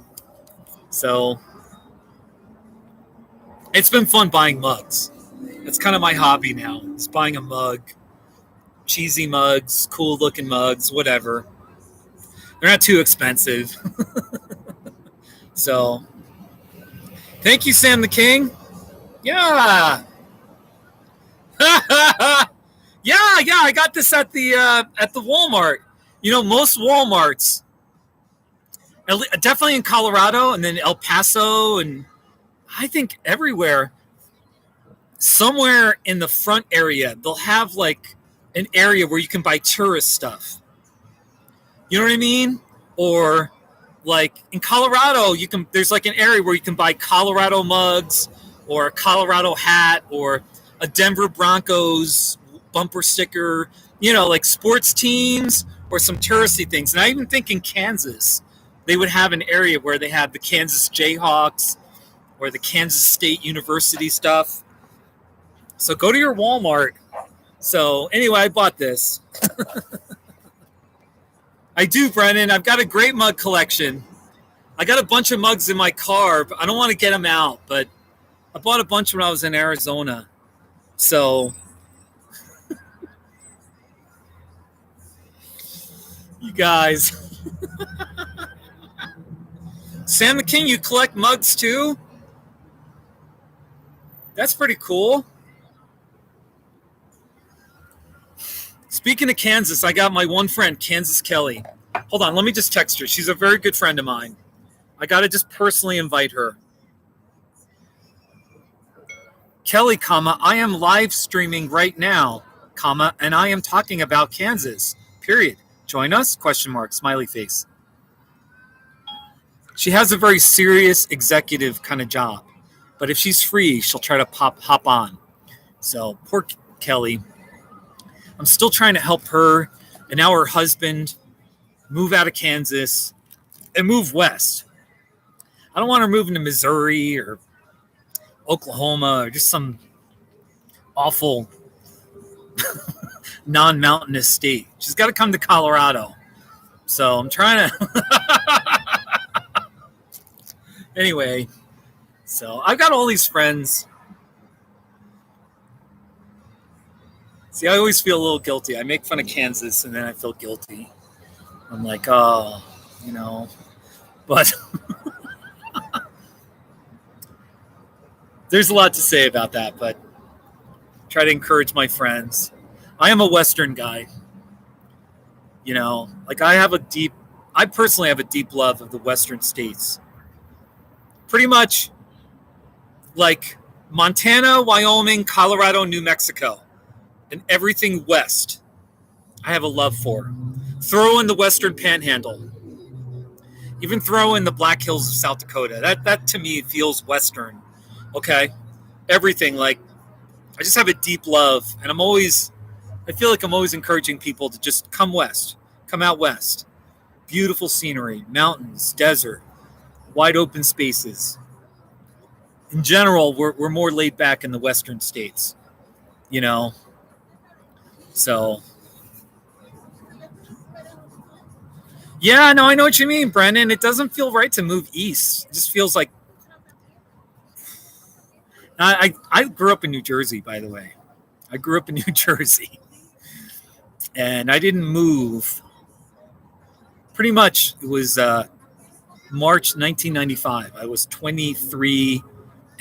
So it's been fun buying mugs. That's kind of my hobby now. It's buying a mug. Cheesy mugs, cool looking mugs, whatever. They're not too expensive. So thank you, Sam the King. Yeah. Yeah, I got this at the Walmart. Most Walmarts, definitely in Colorado and then El Paso, and I think everywhere, somewhere in the front area, they'll have like an area where you can buy tourist stuff. You know what I mean? Or like in Colorado, there's like an area where you can buy Colorado mugs or a Colorado hat or a Denver Broncos bumper sticker, like sports teams or some touristy things. And I even think in Kansas, they would have an area where they have the Kansas Jayhawks or the Kansas State University stuff. So go to your Walmart. So anyway, I bought this. I do, Brennan. I've got a great mug collection. I got a bunch of mugs in my car, but I don't want to get them out. But I bought a bunch when I was in Arizona. So you guys. Sam the King, you collect mugs too? That's pretty cool. Speaking of Kansas, I got my one friend, Kansas Kelly. Hold on, let me just text her. She's a very good friend of mine. I got to just personally invite her. Kelly, I am live streaming right now, and I am talking about Kansas, period. Join us, ? Smiley face. She has a very serious executive kind of job, but if she's free, she'll try to hop on. So poor Kelly. I'm still trying to help her and now her husband move out of Kansas and move west. I don't want her moving to Missouri or Oklahoma or just some awful non-mountainous state. She's got to come to Colorado. So I'm trying to... Anyway, so I've got all these friends. See, I always feel a little guilty. I make fun of Kansas, and then I feel guilty. I'm like, oh, but There's a lot to say about that, but try to encourage my friends. I am a Western guy. Like I personally have a deep love of the Western states. Pretty much like Montana, Wyoming, Colorado, New Mexico, and everything west. I have a love for. Throw in the Western Panhandle. Even throw in the Black Hills of South Dakota. That to me feels Western. Okay? Everything. Like, I just have a deep love. And I feel like I'm always encouraging people to just come west. Come out west. Beautiful scenery, mountains, desert, wide open spaces. In general, we're more laid back in the Western states. You know? So, yeah, no, I know what you mean, Brendan. It doesn't feel right to move east. It just feels like I grew up in New Jersey, by the way. I grew up in New Jersey, and I didn't move. Pretty much, it was March 1995. I was 23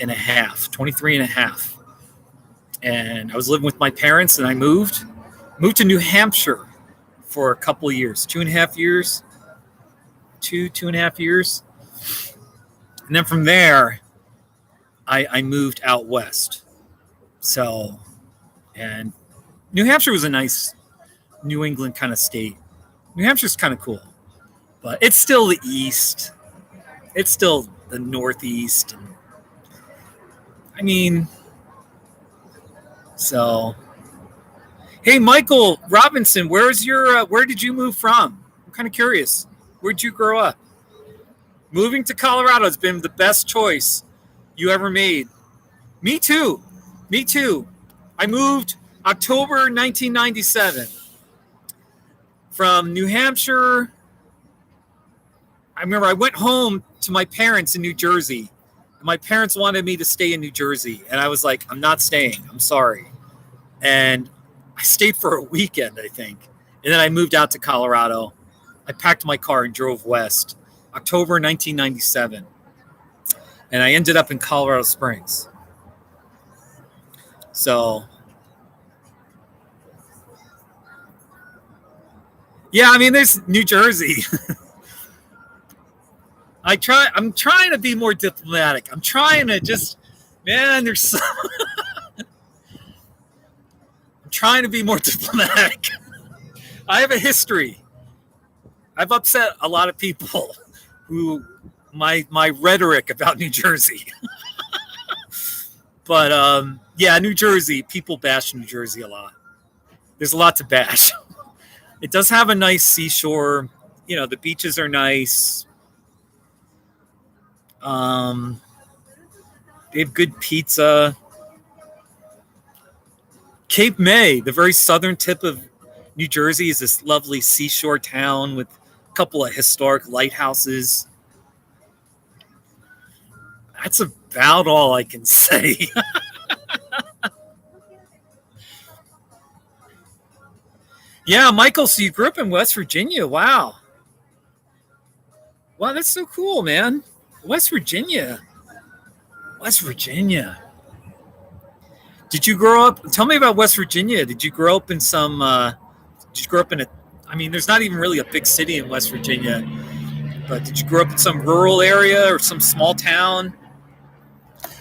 and a half, 23 and a half. And I was living with my parents, and I moved to New Hampshire for a couple of years, 2.5 years, two and a half years. And then from there, I moved out west. So, and New Hampshire was a nice New England kind of state. New Hampshire's kind of cool, but it's still the East. It's still the Northeast. I mean, so. Hey, Michael Robinson, where did you move from? I'm kind of curious. Where'd you grow up? Moving to Colorado has been the best choice you ever made. Me too. I moved October 1997 from New Hampshire. I remember I went home to my parents in New Jersey. My parents wanted me to stay in New Jersey, and I was like, I'm not staying. I'm sorry. And I stayed for a weekend, I think. And then I moved out to Colorado. I packed my car and drove west. October 1997. And I ended up in Colorado Springs. So, yeah, I mean, there's New Jersey. I'm trying to be more diplomatic. I'm trying to just, man, I'm trying to be more diplomatic. I have a history. I've upset a lot of people who my rhetoric about New Jersey. But yeah, New Jersey, people bash New Jersey a lot. There's a lot to bash. It does have a nice seashore. The beaches are nice. They have good pizza. Cape May, the very southern tip of New Jersey, is this lovely seashore town with a couple of historic lighthouses. That's about all I can say. Yeah, Michael, so you grew up in West Virginia. Wow. Wow, that's so cool, man. West Virginia. Did you grow up? Tell me about West Virginia. Did you grow up in I mean, there's not even really a big city in West Virginia, but did you grow up in some rural area or some small town?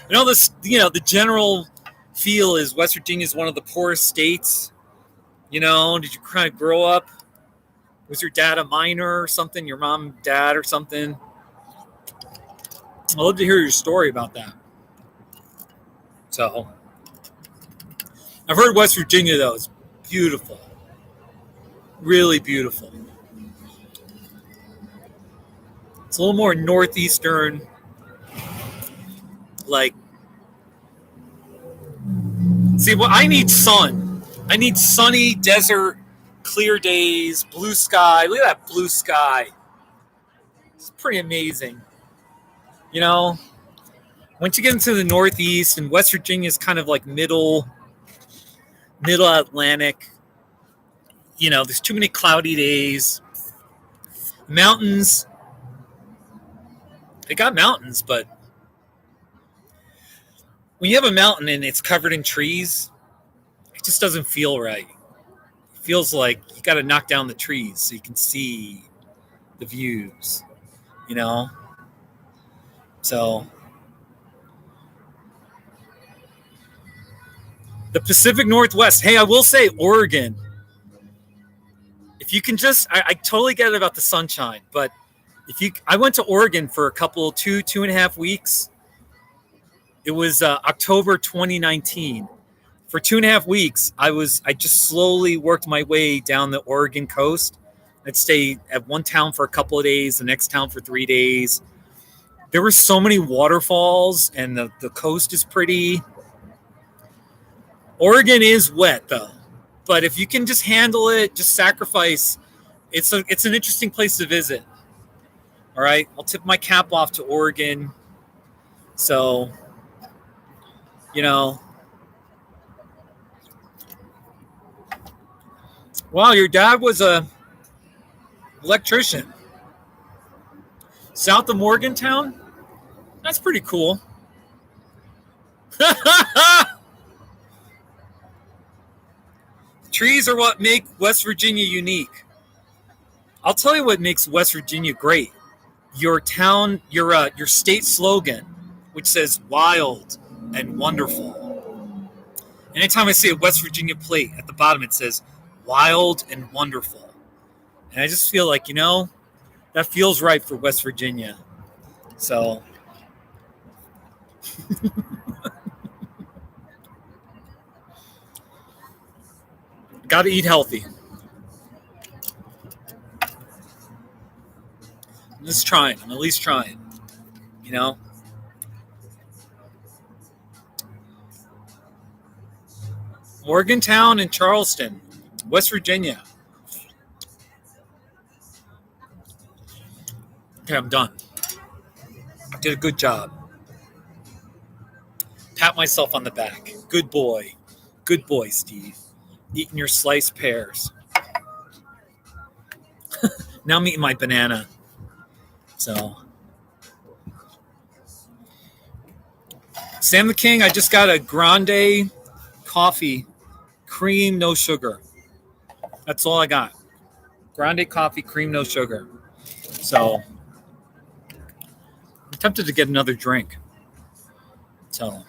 The general feel is West Virginia is one of the poorest states. Did you kind of grow up? Was your dad a miner or something? Your mom, dad, or something? I'd love to hear your story about that. So, I've heard West Virginia, though, is beautiful. Really beautiful. It's a little more northeastern, like, see, well, I need sun. I need sunny desert, clear days, blue sky. Look at that blue sky. It's pretty amazing. Once you get into the Northeast, and West Virginia is kind of like middle Atlantic. There's too many cloudy days. Mountains. They got mountains, but when you have a mountain and it's covered in trees, it just doesn't feel right. It feels like you got to knock down the trees so you can see the views, you know? So the Pacific Northwest. Hey, I will say Oregon. If you can just, I totally get it about the sunshine, but if you, I went to Oregon for a couple, 2.5 weeks. It was October 2019. For 2.5 weeks, I just slowly worked my way down the Oregon coast. I'd stay at one town for a couple of days, the next town for 3 days. There were so many waterfalls, and the coast is pretty. Oregon is wet though, but if you can just handle it, just sacrifice. It's an interesting place to visit. All right, I'll tip my cap off to Oregon. So, you know, wow, your dad was a electrician south of Morgantown. That's pretty cool. Trees are what make West Virginia unique. I'll tell you what makes West Virginia great. Your state slogan, which says "wild and wonderful." Anytime I see a West Virginia plate at the bottom, it says "wild and wonderful," and I just feel like that feels right for West Virginia. So, got to eat healthy. I'm just trying. I'm at least trying. You know. Morgantown and Charleston, West Virginia. Okay, I'm done. Did a good job. Pat myself on the back. Good boy. Good boy, Steve. Eating your sliced pears. Now I'm eating my banana. So, Sam the King, I just got a grande coffee, cream, no sugar. That's all I got. Grande coffee, cream, no sugar. So, I'm tempted to get another drink. So,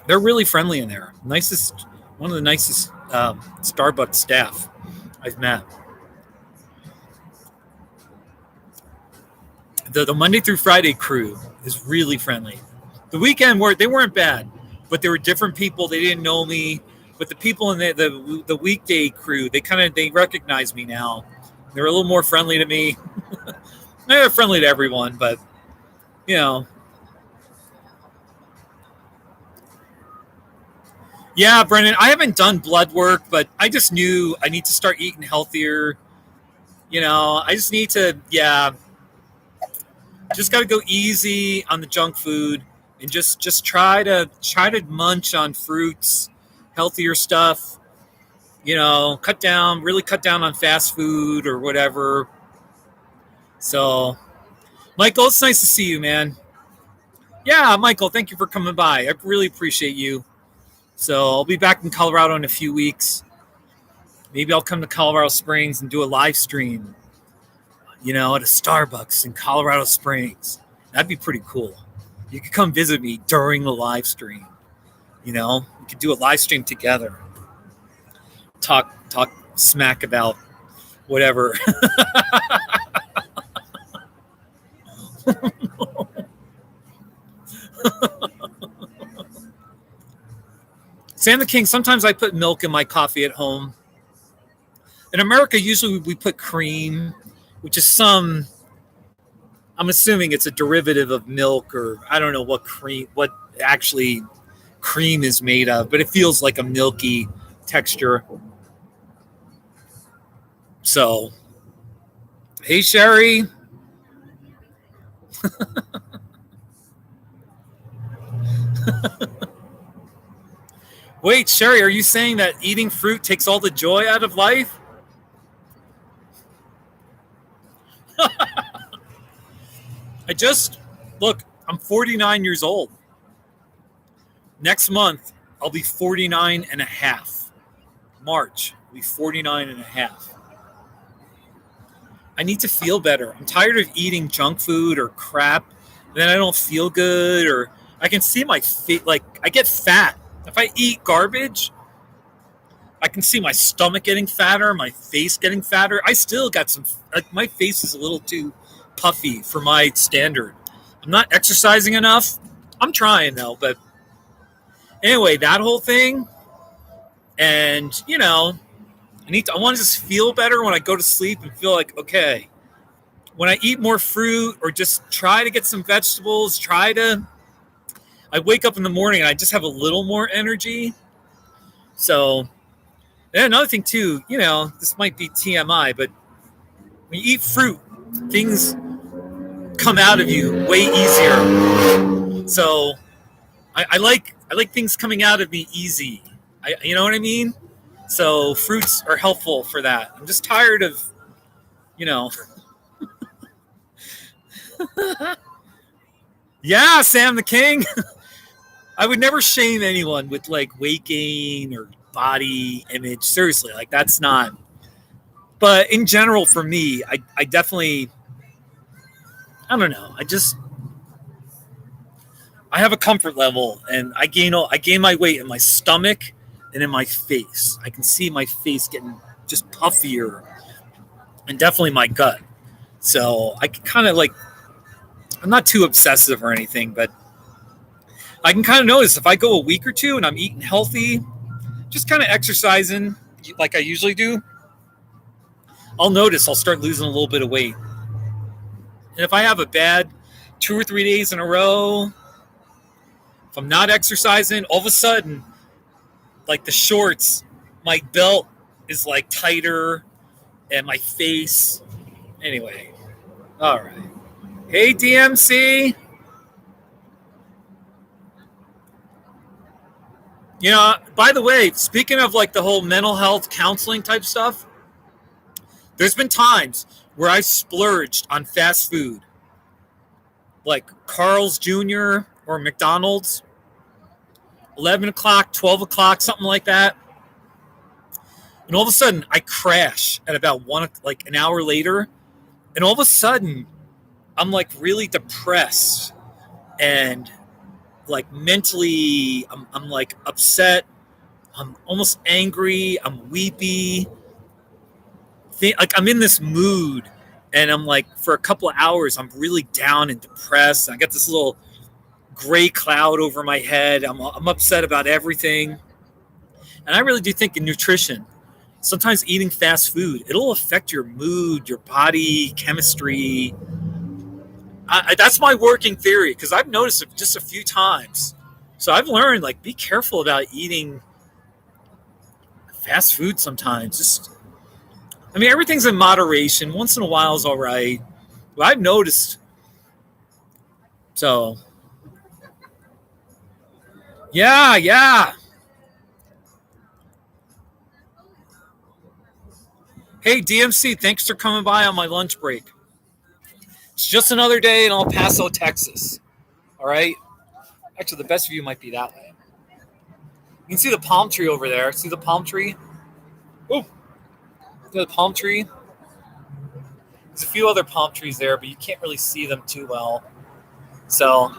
they're really friendly in there. One of the nicest Starbucks staff I've met. The Monday through Friday crew is really friendly. The weekend they weren't bad, but they were different people. They didn't know me, but the people in the weekday crew, they recognize me now. They're a little more friendly to me. They're friendly to everyone, but you know. Yeah, Brennan, I haven't done blood work, but I just knew I need to start eating healthier. I just need to, just got to go easy on the junk food and just try to munch on fruits, healthier stuff. Really cut down on fast food or whatever. So, Michael, it's nice to see you, man. Yeah, Michael, thank you for coming by. I really appreciate you. So I'll be back in Colorado in a few weeks. Maybe I'll come to Colorado Springs and do a live stream, at a Starbucks in Colorado Springs. That'd be pretty cool. You could come visit me during the live stream. We could do a live stream together. Talk smack about whatever. Sam the King, sometimes I put milk in my coffee at home. In America, usually we put cream, which is I'm assuming it's a derivative of milk, or I don't know what actually cream is made of, but it feels like a milky texture. So, hey, Sherry. Wait, Sherry, are you saying that eating fruit takes all the joy out of life? I'm 49 years old. Next month, I'll be 49 and a half. March, I'll be 49 and a half. I need to feel better. I'm tired of eating junk food or crap. And then I don't feel good, or I can see my face. Like, I get fat. If I eat garbage, I can see my stomach getting fatter, my face getting fatter. I still got some, like, my face is a little too puffy for my standard. I'm not exercising enough. I'm trying though, but anyway, that whole thing. And, I want to just feel better when I go to sleep and feel like, okay, when I eat more fruit or just try to get some vegetables, I wake up in the morning and I just have a little more energy. So, and another thing too, this might be TMI, but when you eat fruit, things come out of you way easier. So I like things coming out of me easy. You know what I mean? So fruits are helpful for that. I'm just tired of, yeah, Sam the King. I would never shame anyone with like weight gain or body image. Seriously, like that's not. But in general, for me, I definitely, I don't know. I have a comfort level, and I gain my weight in my stomach and in my face. I can see my face getting just puffier, and definitely my gut. So I can kind of like, I'm not too obsessive or anything, but I can kind of notice if I go a week or two and I'm eating healthy, just kind of exercising like I usually do, I'll notice I'll start losing a little bit of weight. And if I have a bad 2 or 3 days in a row, if I'm not exercising, all of a sudden, like the shorts, my belt is like tighter and my face. Anyway, all right. Hey, DMC. By the way, speaking of like the whole mental health counseling type stuff, there's been times where I splurged on fast food, like Carl's Jr. or McDonald's, 11 o'clock, 12 o'clock, something like that. And all of a sudden, I crash at about like an hour later. And all of a sudden, I'm like really depressed and like mentally, I'm like upset. I'm almost angry. I'm weepy. Like I'm in this mood, and I'm like, for a couple of hours, I'm really down and depressed. I got this little gray cloud over my head. I'm upset about everything. And I really do think in nutrition, sometimes eating fast food, it'll affect your mood, your body, chemistry. That's my working theory, because I've noticed it just a few times. So I've learned, like, be careful about eating fast food sometimes. Everything's in moderation. Once in a while is all right. But I've noticed. So, yeah. Hey, DMC, thanks for coming by on my lunch break. It's just another day in El Paso, Texas. All right? Actually, the best view might be that way. You can see the palm tree over there. See the palm tree? Oh, the palm tree. There's a few other palm trees there, but you can't really see them too well. So,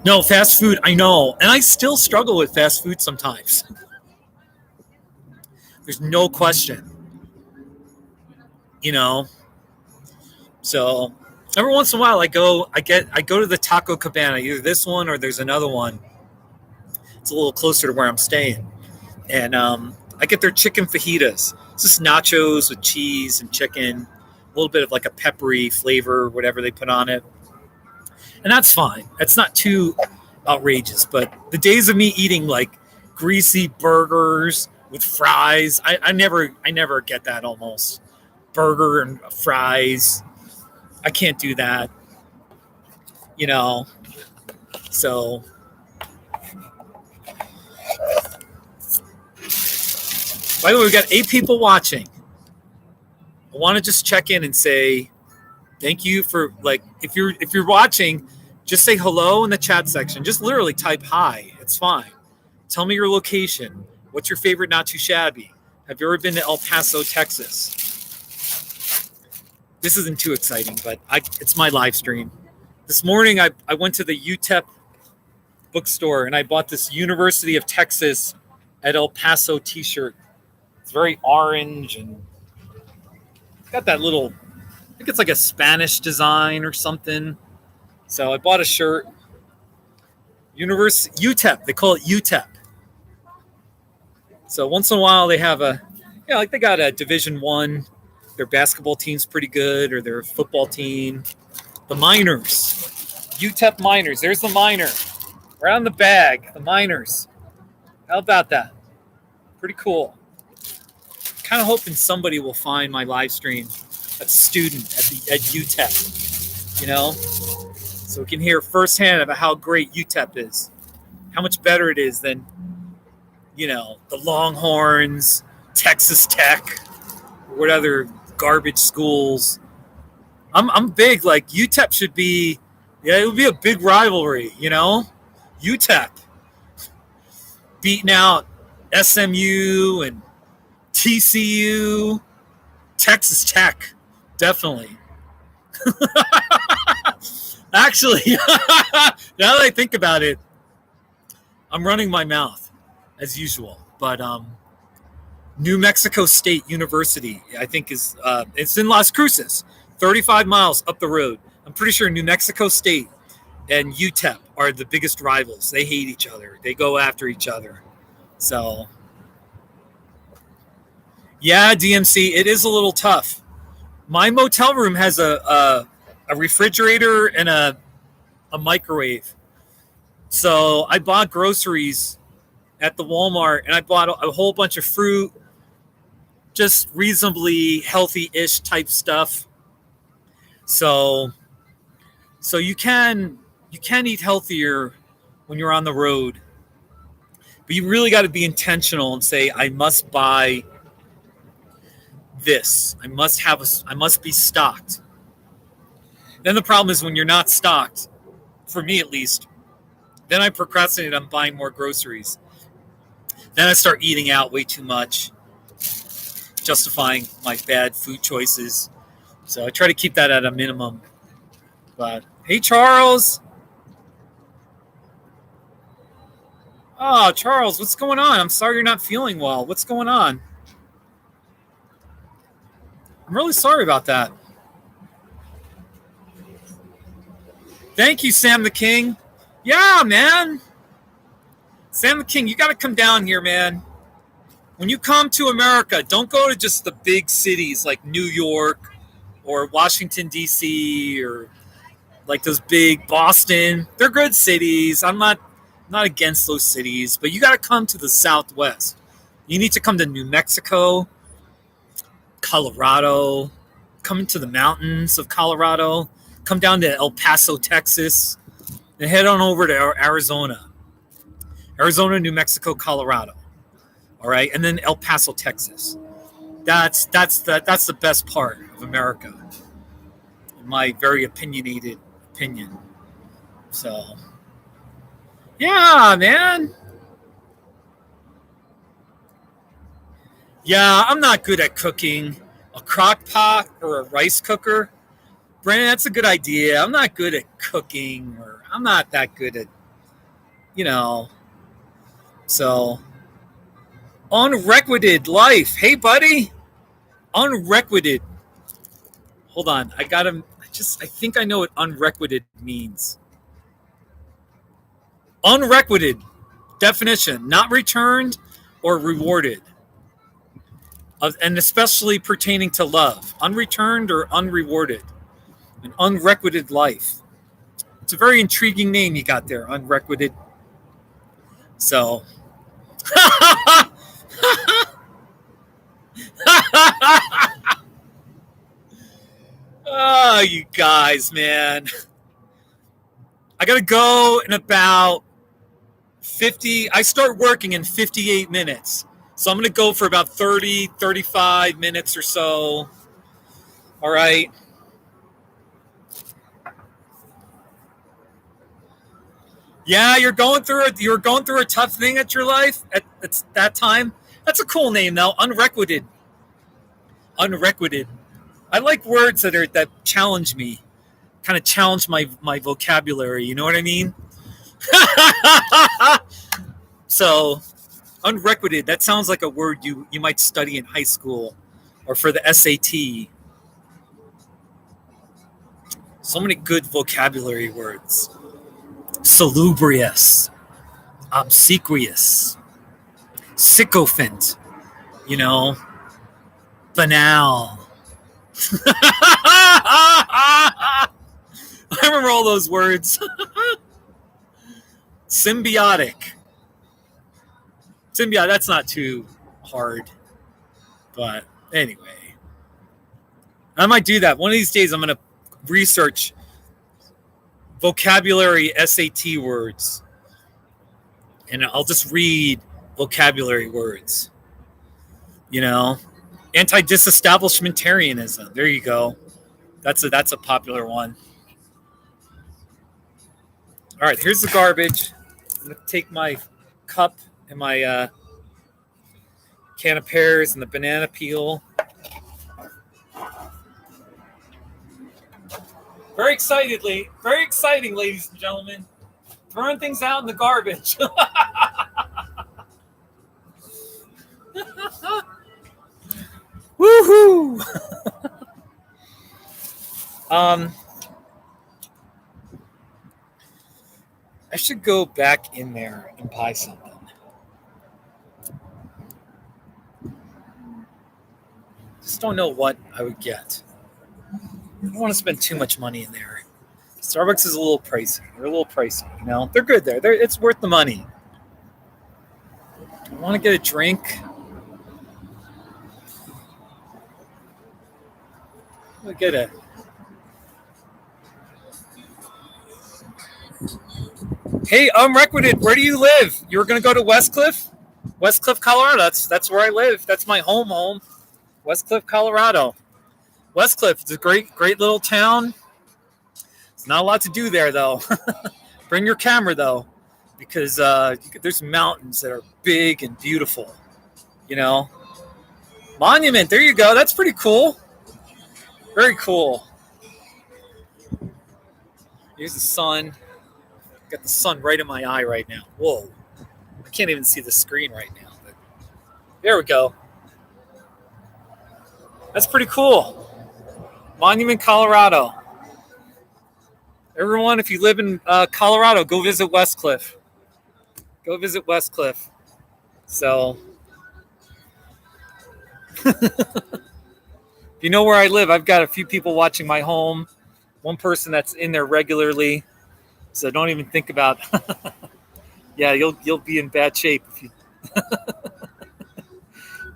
no, fast food, I know. And I still struggle with fast food sometimes. There's no question. So every once in a while I go to the Taco Cabana, either this one or there's another one. It's a little closer to where I'm staying. And I get their chicken fajitas. It's just nachos with cheese and chicken, a little bit of like a peppery flavor, whatever they put on it. And that's fine. That's not too outrageous. But the days of me eating like greasy burgers with fries, I never get that almost. Burger and fries. I can't do that. So by the way, we got 8 people watching. I want to just check in and say Thank you for like if you're watching, just say hello in the chat section. Just literally type hi. It's fine. Tell me your location. What's your favorite not too shabby? Have you ever been to El Paso, Texas? This isn't too exciting, but it's my live stream. This morning I went to the UTEP bookstore and I bought this University of Texas at El Paso t-shirt. It's very orange and got that little, I think it's like a Spanish design or something. So I bought a shirt. University UTEP, they call it UTEP. So once in a while they have like they got a Division One. Their basketball team's pretty good, or their football team. The Miners, UTEP Miners. There's the Miner, right on the bag. The Miners. How about that? Pretty cool. Kind of hoping somebody will find my live stream. A student at UTEP, so we can hear firsthand about how great UTEP is, how much better it is than, the Longhorns, Texas Tech, or what other garbage schools. I'm big, like UTEP should be, it would be a big rivalry, UTEP beating out SMU and TCU, Texas Tech, definitely. Actually, now that I think about it, I'm running my mouth as usual. But New Mexico State University, I think it's in Las Cruces, 35 miles up the road. I'm pretty sure New Mexico State and UTEP are the biggest rivals. They hate each other. They go after each other. So, yeah, DMC, it is a little tough. My motel room has a refrigerator and a microwave. So I bought groceries at the Walmart, and I bought a whole bunch of fruit, just reasonably healthy-ish type stuff. So you can eat healthier when you're on the road, but you really got to be intentional and say, I must buy this. I must be stocked. Then the problem is when you're not stocked, for me at least, then I procrastinate on buying more groceries. Then I start eating out way too much, justifying my bad food choices. So I try to keep that at a minimum. But hey, Charles. Oh, Charles, what's going on? I'm sorry you're not feeling well. What's going on? I'm really sorry about that. Thank you, Sam the King. Yeah, man. Sam the King, you got to come down here, man. When you come to America, don't go to just the big cities like New York or Washington, D.C. or like those big Boston. They're good cities. I'm not against those cities, but you got to come to the Southwest. You need to come to New Mexico, Colorado, come into the mountains of Colorado, come down to El Paso, Texas, and head on over to Arizona, New Mexico, Colorado. All right, and then El Paso, Texas. That's the best part of America, in my very opinionated opinion. So, yeah, man. Yeah, I'm not good at cooking. A crock pot or a rice cooker, Brandon, that's a good idea. I'm not good at cooking, or I'm not that good at, so. Unrequited life. Hey, buddy. Unrequited. Hold on. I think I know what unrequited means. Unrequited. Definition. Not returned or rewarded. And especially pertaining to love. Unreturned or unrewarded. An unrequited life. It's a very intriguing name you got there. Unrequited. So. Oh, you guys, man. I got to go in about 50. I start working in 58 minutes. So I'm going to go for about 30, 35 minutes or so. All right. Yeah, you're going through a tough thing at your life at that time. That's a cool name though. Unrequited. Unrequited. I like words that challenge me, kind of challenge my vocabulary. You know what I mean? So, unrequited. That sounds like a word you might study in high school, or for the SAT. So many good vocabulary words. Salubrious, obsequious, sycophant. You know, banal. I remember all those words. Symbiotic. Symbiotic, that's not too hard. But anyway, I might do that. One of these days, I'm going to research vocabulary SAT words. And I'll just read vocabulary words. You know, anti-disestablishmentarianism. There you go. That's a popular one. All right, here's the garbage. I'm going to take my cup and my can of pears and the banana peel. Very exciting, ladies and gentlemen. Throwing things out in the garbage. Woohoo! I should go back in there and buy something. Just don't know what I would get. I don't want to spend too much money in there. Starbucks is a little pricey. They're a little pricey, you know. They're good there. It's worth the money. I want to get a drink. I'll get a. Hey, Unrequited, where do you live? You were going to go to Westcliff? Westcliff, Colorado. That's where I live. That's my home. Westcliff, Colorado. Westcliff is a great little town. It's not a lot to do there, though. Bring your camera, though, because there's mountains that are big and beautiful. You know, Monument. There you go. That's pretty cool. Very cool. Here's the sun. Got the sun right in my eye right now. Whoa. I can't even see the screen right now. But there we go. That's pretty cool. Monument, Colorado. Everyone, if you live in Colorado, go visit Westcliff. Go visit Westcliff. So, if you know where I live, I've got a few people watching my home. One person that's in there regularly. So don't even think about. Yeah, you'll be in bad shape if you.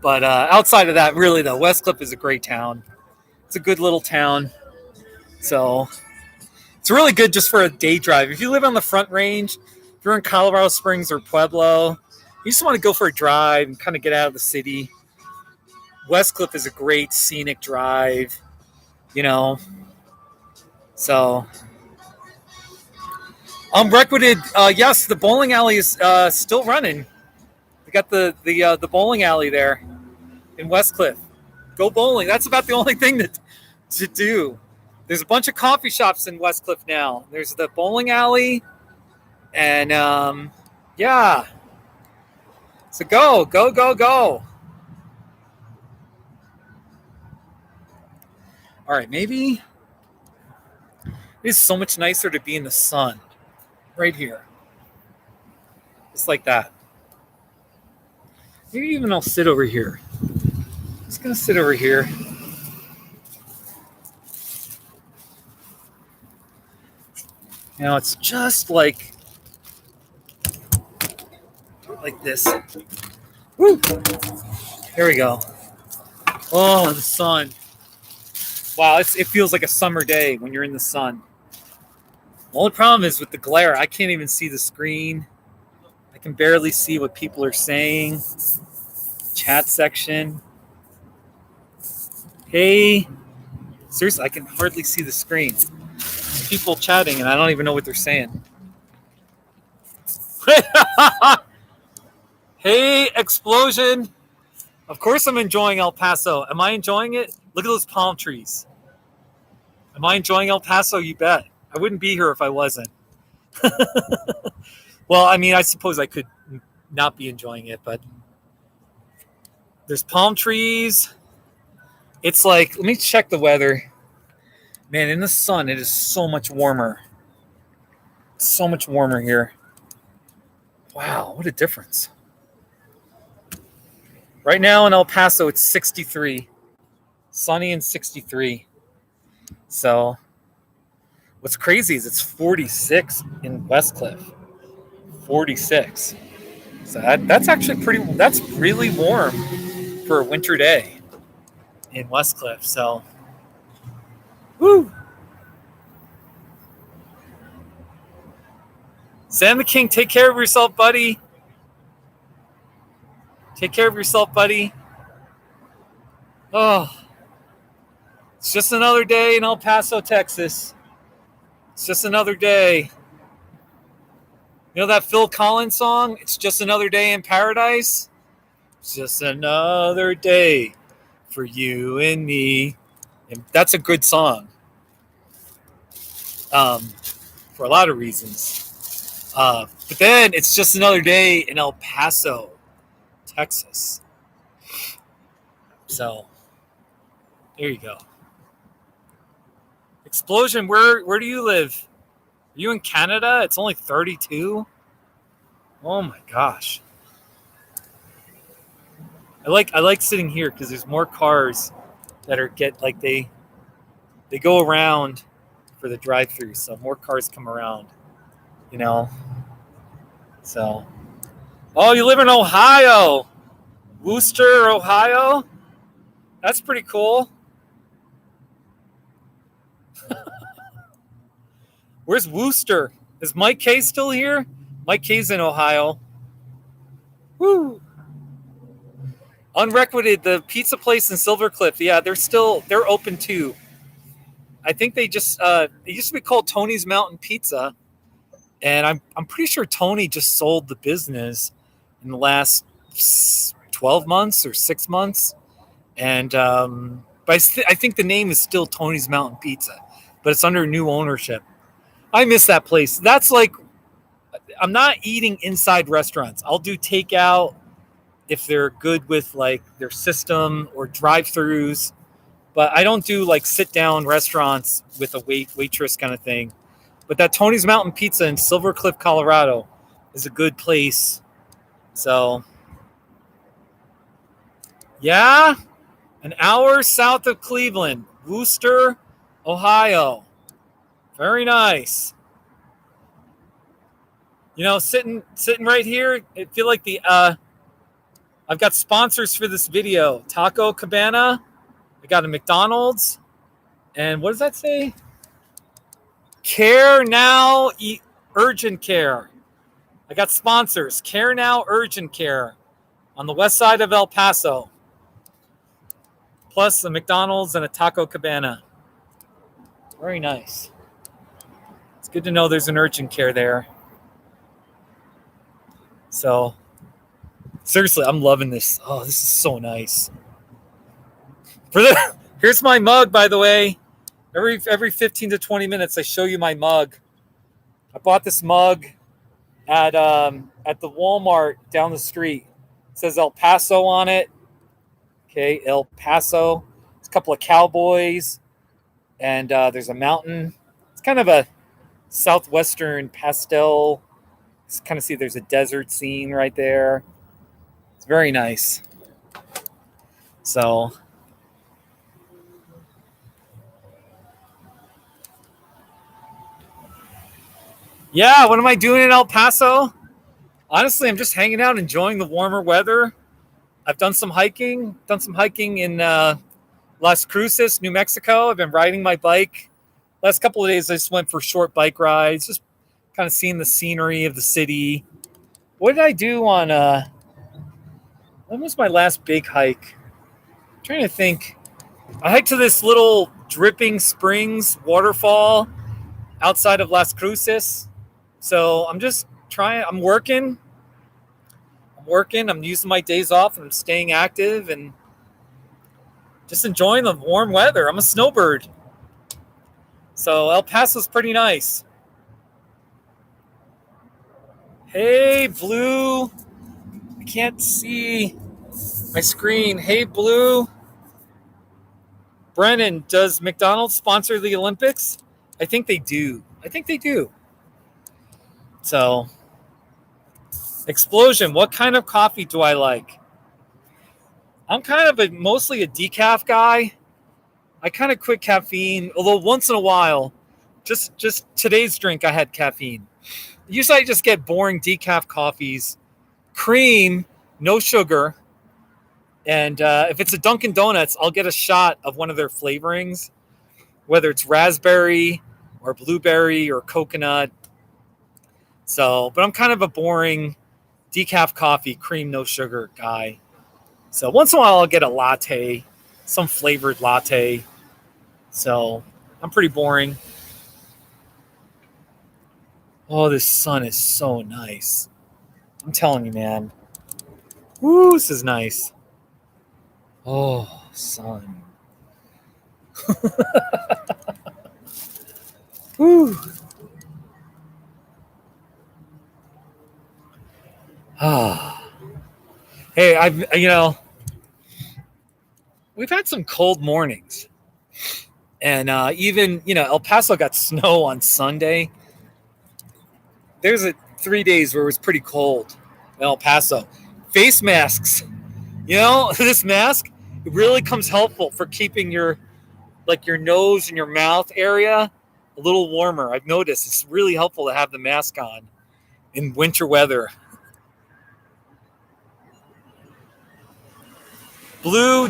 But outside of that, really though, Westcliff is a great town. It's a good little town. So it's really good just for a day drive. If you live on the Front Range, if you're in Colorado Springs or Pueblo, you just want to go for a drive and kind of get out of the city. Westcliff is a great scenic drive, you know. So, Unrequited, yes, the bowling alley is still running. We got the bowling alley there in Westcliff. Go bowling. That's about the only thing to do. There's a bunch of coffee shops in Westcliff now. There's the bowling alley, and yeah. So go. All right, maybe it's so much nicer to be in the sun right here. Just like that. Maybe even I'll sit over here. Just going to sit over here. You know, it's just like this. Woo! Here we go. Oh, the sun. Wow, it feels like a summer day when you're in the sun. The only problem is with the glare. I can't even see the screen. I can barely see what people are saying. Chat section. Hey. Seriously, I can hardly see the screen. There's people chatting, and I don't even know what they're saying. Hey, explosion. Of course I'm enjoying El Paso. Am I enjoying it? Look at those palm trees. Am I enjoying El Paso? You bet. I wouldn't be here if I wasn't. Well, I mean, I suppose I could not be enjoying it, but there's palm trees. It's like, let me check the weather. Man, in the sun, it is so much warmer. So much warmer here. Wow, what a difference. Right now in El Paso, it's 63. Sunny and 63. So, what's crazy is it's 46 in Westcliff. 46. So that's actually that's really warm for a winter day in Westcliff. So, woo! Sam the King, take care of yourself, buddy. Take care of yourself, buddy. Oh, it's just another day in El Paso, Texas. It's just another day. You know that Phil Collins song? It's just another day in paradise. It's just another day for you and me. And that's a good song. For a lot of reasons. But then it's just another day in El Paso, Texas. So there you go. Explosion, where do you live? Are you in Canada? It's only 32. Oh my gosh. I like sitting here because there's more cars that are they go around for the drive-through, so more cars come around, you know. So, oh, you live in Ohio, Worcester, Ohio. That's pretty cool. Where's Worcester? Is Mike K still here? Mike K's in Ohio. Woo! Unrequited, the pizza place in Silver Cliff. Yeah, they're open too. I think they just it used to be called Tony's Mountain Pizza, and I'm pretty sure Tony just sold the business in the last 12 months or 6 months, and but I think the name is still Tony's Mountain Pizza, but it's under new ownership. I miss that place. That's like, I'm not eating inside restaurants. I'll do takeout if they're good with like their system or drive-throughs, but I don't do like sit-down restaurants with a waitress kind of thing. But that Tony's Mountain Pizza in Silver Cliff, Colorado is a good place. So, yeah, an hour south of Cleveland, Worcester, Ohio. Very nice. You know, sitting right here, I feel like I've got sponsors for this video. Taco Cabana, I got a McDonald's, and what does that say? Care Now Urgent Care. I got sponsors. Care Now Urgent Care on the west side of El Paso. Plus a McDonald's and a Taco Cabana. Very nice. It's good to know there's an urgent care there. So, seriously, I'm loving this. Oh, this is so nice. Here's my mug, by the way. Every 15 to 20 minutes, I show you my mug. I bought this mug at the Walmart down the street. It says El Paso on it. Okay, El Paso. There's a couple of cowboys, and there's a mountain. It's kind of a southwestern pastel. Kind of see there's a desert scene right there. It's very nice. So, yeah, what am I doing in El Paso? Honestly, I'm just hanging out, enjoying the warmer weather. I've done some hiking. In Las Cruces, New Mexico. I've been riding my bike. Last couple of days, I just went for short bike rides, just kind of seeing the scenery of the city. What did I do on when was my last big hike? I'm trying to think. I hiked to this little dripping springs waterfall outside of Las Cruces. So I'm just trying. I'm working. I'm using my days off, and I'm staying active and just enjoying the warm weather. I'm a snowbird, so El Paso's pretty nice. Hey, Blue. I can't see my screen. Hey, Blue. Brennan, does McDonald's sponsor the Olympics? I think they do. So, Explosion, what kind of coffee do I like? I'm kind of mostly a decaf guy. I kind of quit caffeine, although once in a while, just today's drink, I had caffeine. Usually I just get boring decaf coffees, cream, no sugar. And if it's a Dunkin' Donuts, I'll get a shot of one of their flavorings, whether it's raspberry or blueberry or coconut. So, but I'm kind of a boring decaf coffee, cream, no sugar guy. So once in a while, I'll get a latte, some flavored latte. So I'm pretty boring. Oh, this sun is so nice. I'm telling you, man. Woo, this is nice. Oh, sun. Woo. Ah. Hey, we've had some cold mornings. And even, El Paso got snow on Sunday. There's 3 days where it was pretty cold in El Paso. Face masks. This mask, it really comes helpful for keeping your nose and your mouth area a little warmer. I've noticed it's really helpful to have the mask on in winter weather. Blue,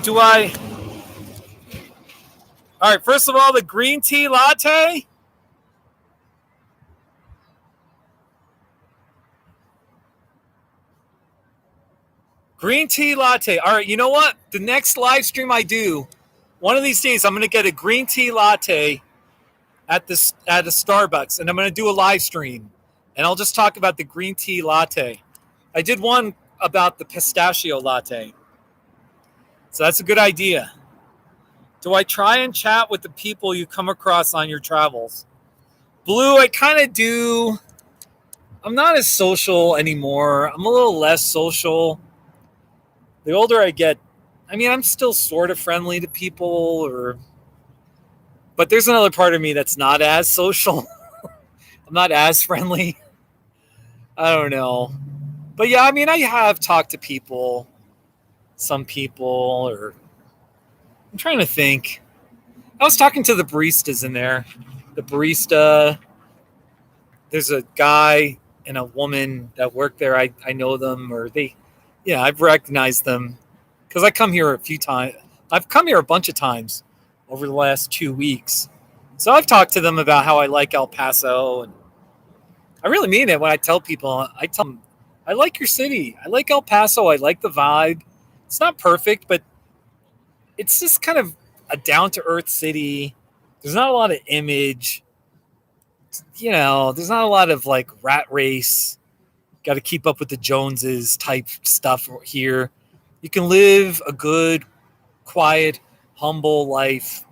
all right, first of all, the green tea latte. Green tea latte. All right, you know what? The next live stream I do, one of these days, I'm going to get a green tea latte at a Starbucks, and I'm going to do a live stream, and I'll just talk about the green tea latte. I did one about the pistachio latte, so that's a good idea. Do I try and chat with the people you come across on your travels? Blue, I kind of do. I'm not as social anymore. I'm a little less social. The older I get, I'm still sort of friendly to people, but there's another part of me that's not as social. I'm not as friendly. I don't know. But yeah, I have talked to people, some people, or I'm trying to think. I was talking to the baristas in there. The barista, there's a guy and a woman that work there. I know them, I've recognized them because I come here a few times. I've come here a bunch of times over the last 2 weeks. So I've talked to them about how I like El Paso, and I really mean it when I tell people. I tell them, I like your city. I like El Paso. I like the vibe. It's not perfect, but it's just kind of a down-to-earth city. There's not a lot of image. There's not a lot of rat race. Got to keep up with the Joneses type stuff here. You can live a good, quiet, humble life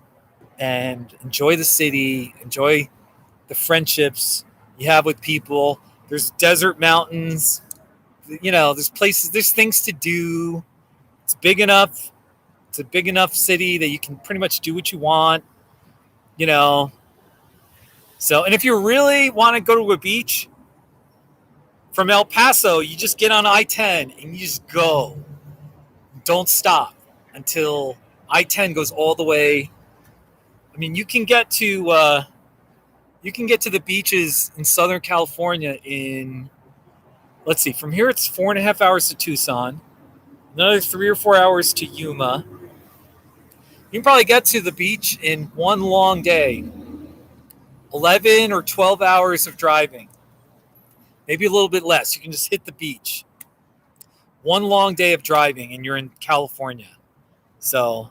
and enjoy the city, enjoy the friendships you have with people. There's desert mountains. There's places, there's things to do. It's big enough. It's a big enough city that you can pretty much do what you want. So, and if you really want to go to a beach from El Paso, you just get on I-10 and you just go. Don't stop until I-10 goes all the way. You can get to the beaches in Southern California in, let's see, from here it's 4.5 hours to Tucson, another 3 or 4 hours to Yuma. You can probably get to the beach in one long day, 11 or 12 hours of driving, maybe a little bit less. You can just hit the beach. One long day of driving and you're in California. So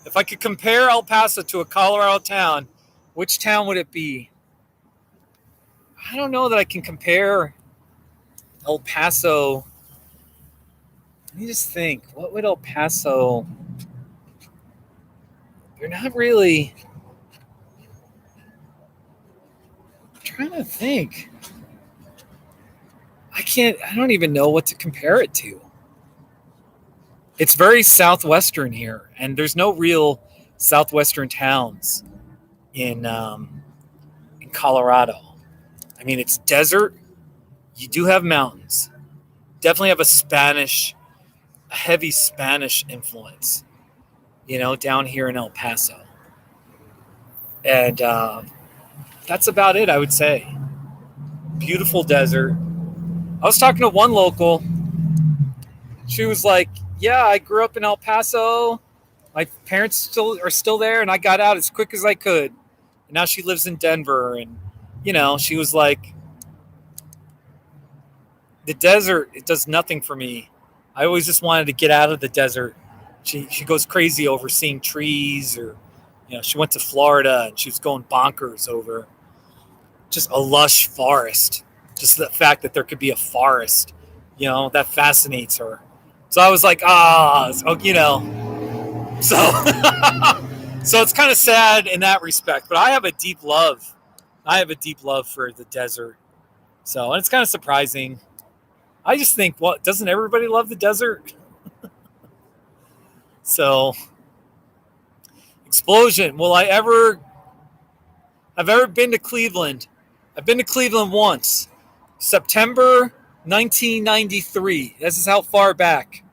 If I could compare El Paso to a Colorado town, which town would it be? I don't know that I can compare El Paso. Let me just think. What would El Paso? They're not really. I'm trying to think. I don't even know what to compare it to. It's very southwestern here, and there's no real southwestern towns in Colorado. I mean, it's desert. You do have mountains. Definitely have a heavy Spanish influence, down here in El Paso. And that's about it, I would say. Beautiful desert. I was talking to one local. She was like, yeah, I grew up in El Paso. My parents are still there, and I got out as quick as I could. And now she lives in Denver. And, she was like, the desert, it does nothing for me. I always just wanted to get out of the desert. She goes crazy over seeing trees, or she went to Florida and she was going bonkers over just a lush forest. Just the fact that there could be a forest, that fascinates her. So I was like, so so it's kind of sad in that respect. But I have a deep love. For the desert. So, and it's kind of surprising. I just think, doesn't everybody love the desert? So, explosion. I've ever been to Cleveland? I've been to Cleveland once. September 1993. This is how far back.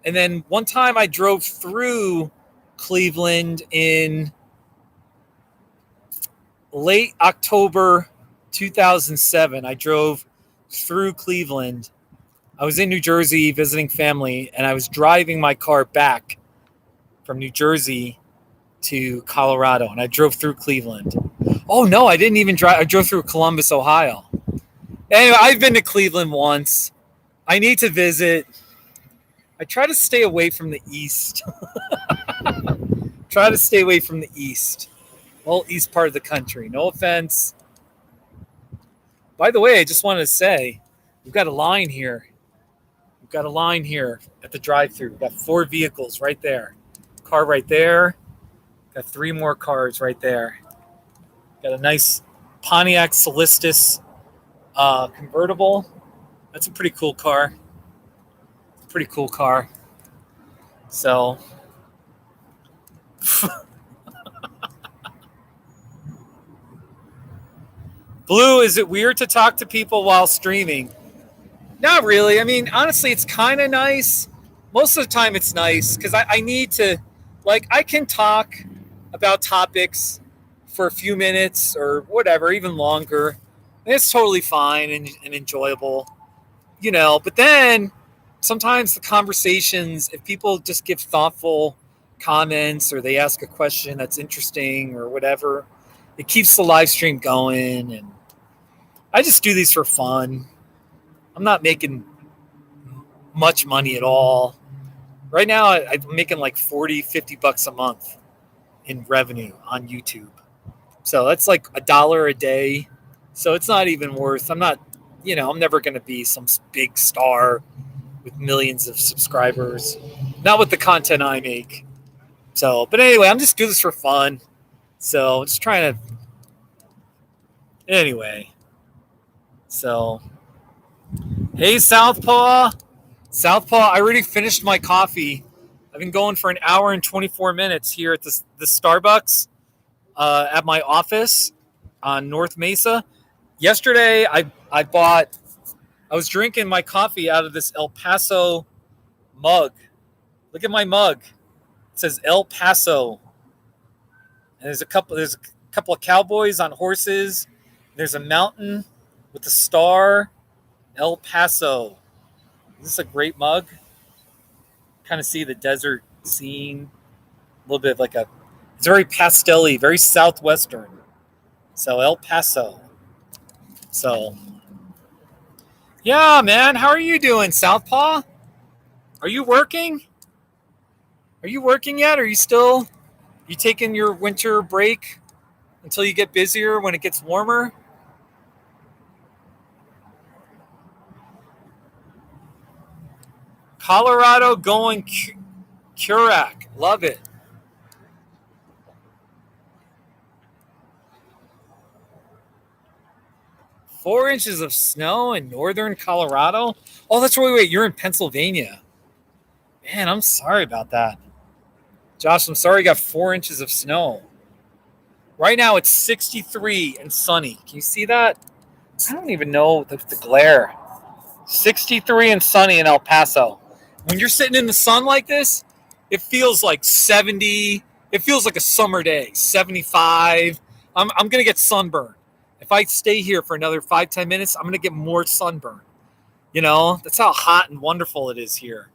And then one time I drove through Cleveland in late October 2007. I drove through Cleveland. I was in New Jersey visiting family, and I was driving my car back from New Jersey to Colorado, and I drove through Cleveland. Oh, no, I didn't even drive. I drove through Columbus, Ohio. Anyway, I've been to Cleveland once. I need to visit. I try to stay away from the east. Whole east part of the country. No offense. By the way, I just wanted to say, we've got a line here. At the drive-thru. We've got 4 vehicles right there. Car right there. Got 3 more cars right there. Got a nice Pontiac Solistis convertible. That's a pretty cool car. So, Blue, is it weird to talk to people while streaming? Not really. I mean, honestly, it's kind of nice. Most of the time it's nice because I need to, I can talk about topics for a few minutes or whatever, even longer. And it's totally fine and enjoyable, But then sometimes the conversations, if people just give thoughtful comments or they ask a question that's interesting or whatever, it keeps the live stream going. And I just do these for fun. I'm not making much money at all. Right now, I'm making like $40-50 a month in revenue on YouTube. So that's like $1 a day. So it's not even worth, I'm not, I'm never going to be some big star with millions of subscribers. Not with the content I make. So, but anyway, I'm just doing this for fun. So I'm just trying to, anyway. So, hey, Southpaw, I already finished my coffee. I've been going for an hour and 24 minutes here at the Starbucks at my office on North Mesa. Yesterday, I was drinking my coffee out of this El Paso mug. Look at my mug. It says El Paso. And there's a couple of cowboys on horses. There's a mountain with a star. El Paso. Is this a great mug? Kind of see the desert scene. A little bit of it's very pastel-y, very southwestern. So El Paso. So, yeah, man. How are you doing, Southpaw? Are you working? Are you working yet? Are you still you taking your winter break until you get busier when it gets warmer? Colorado going Curac. Love it. 4 inches of snow in northern Colorado. Oh, that's right. Wait, you're in Pennsylvania. Man, I'm sorry about that. Josh, I'm sorry you got 4 inches of snow. Right now it's 63 and sunny. Can you see that? I don't even know the glare. 63 and sunny in El Paso. When you're sitting in the sun like this, it feels like 70. It feels like a summer day, 75. I'm going to get sunburned. If I stay here for another 5-10 minutes, I'm going to get more sunburn. You know, that's how hot and wonderful it is here.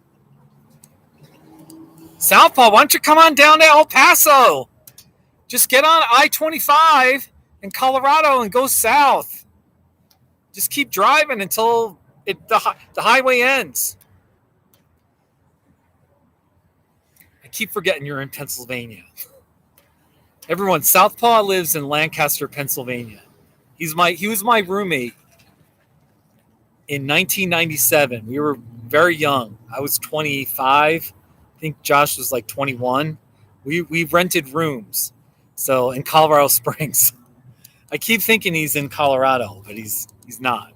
Southpaw, why don't you come on down to El Paso? Just get on I-25 in Colorado and go south. Just keep driving until the highway ends. I keep forgetting you're in Pennsylvania. Everyone, Southpaw lives in Lancaster, Pennsylvania. He was my roommate in 1997. We were very young. I was 25. I think Josh was like 21. We rented rooms. So in Colorado Springs. I keep thinking he's in Colorado, but he's not.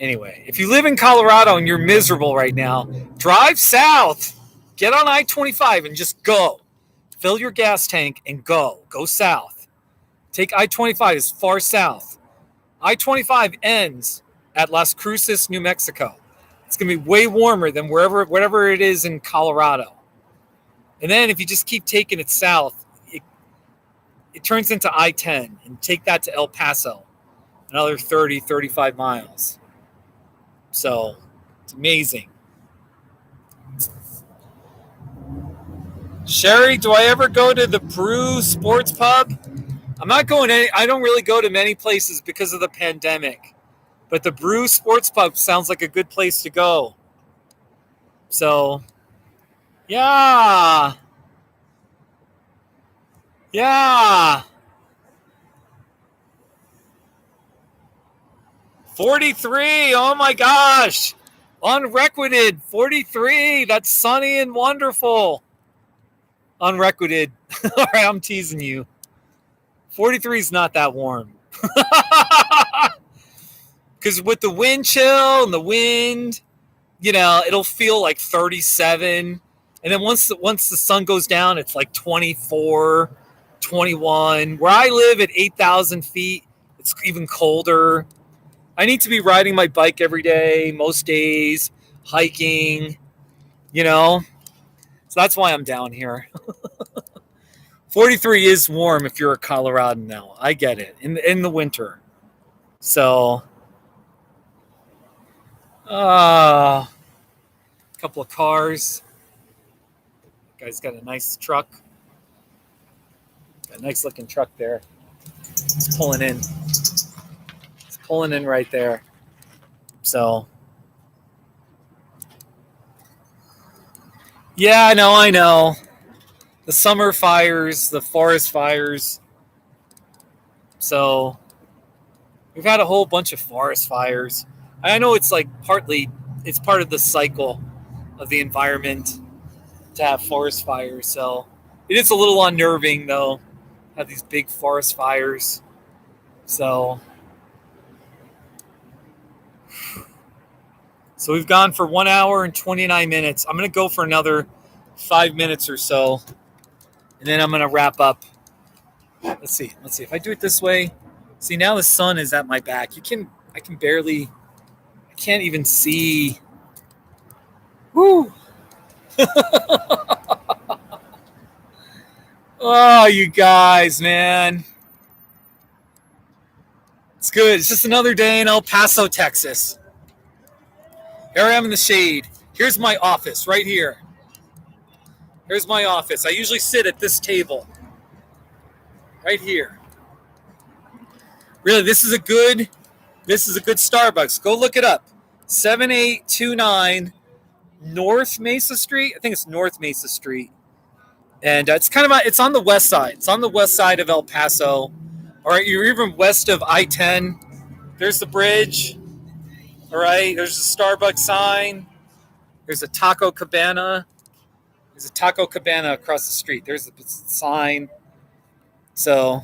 Anyway, if you live in Colorado and you're miserable right now, drive south. Get on I-25 and just go. Fill your gas tank and go. Go south. Take I-25 as far south. I-25 ends at Las Cruces, New Mexico. It's going to be way warmer than whatever it is in Colorado. And then if you just keep taking it south, it turns into I-10, and take that to El Paso, another 30, 35 miles. So it's amazing. Sherry, do I ever go to the Brew Sports Pub? I'm not going I don't really go to many places because of the pandemic. But the Brew Sports Pub sounds like a good place to go. So, yeah. Yeah. 43. Oh my gosh. Unrequited. 43. That's sunny and wonderful. Unrequited. All right, I'm teasing you. 43 is not that warm. Because with the wind chill and the wind, you know, it'll feel like 37. And then once the sun goes down, it's like 24, 21. Where I live at 8,000 feet, it's even colder. I need to be riding my bike every day, most days, hiking, you know. So that's why I'm down here. 43 is warm if you're a Coloradan now. I get it. In the winter. So, a couple of cars. Guy's got a nice truck. Got a nice looking truck there. It's pulling in. It's pulling in right there. So, yeah, I know. The summer fires, the forest fires. So, we've had a whole bunch of forest fires. I know it's like it's part of the cycle of the environment to have forest fires. So it is a little unnerving, though, have these big forest fires. So we've gone for 1 hour and 29 minutes. I'm going to go for another 5 minutes or so, and then I'm going to wrap up. Let's see. If I do it this way, see, now the sun is at my back. I can't even see. Woo! Oh, you guys, man. It's good. It's just another day in El Paso, Texas. Here I am in the shade. Here's my office right here. Here's my office. I usually sit at this table. Right here. Really, this is a good Starbucks. Go look it up. 7829 North Mesa Street. I think it's North Mesa Street. And it's kind of it's on the west side. It's on the west side of El Paso. All right, you're even west of I-10. There's the bridge. All right, there's a Starbucks sign. There's a Taco Cabana. There's a Taco Cabana across the street. There's the sign. So,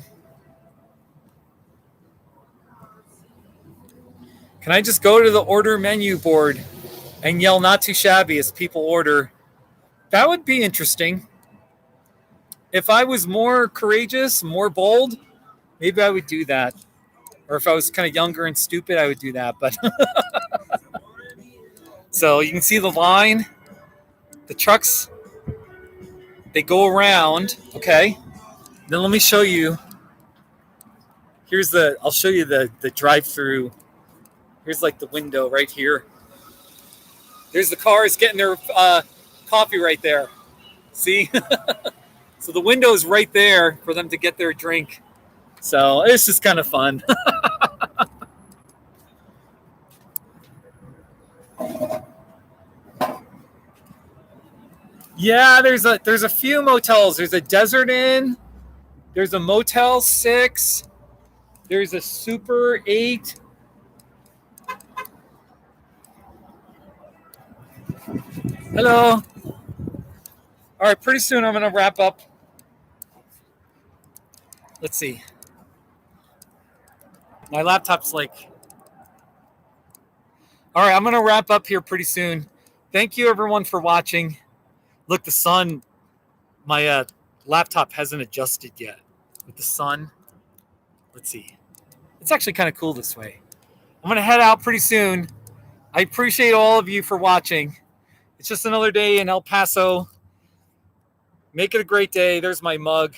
can I just go to the order menu board and yell "not too shabby" as people order? That would be interesting. If I was more courageous, more bold, maybe I would do that. Or if I was kind of younger and stupid, I would do that. But so you can see the line. The trucks, they go around. Okay. Then let me show you. I'll show you the drive-through. Here's like the window right here. There's the cars getting their coffee right there. See? So the window is right there for them to get their drink. So it's just kind of fun. Yeah, there's a few motels. There's a Desert Inn. There's a Motel 6. There's a Super 8. Hello. All right, pretty soon I'm going to wrap up. Let's see. My laptop's like... All right, I'm going to wrap up here pretty soon. Thank you, everyone, for watching. Look, the sun, my laptop hasn't adjusted yet with the sun. Let's see. It's actually kind of cool this way. I'm going to head out pretty soon. I appreciate all of you for watching. It's just another day in El Paso. Make it a great day. There's my mug.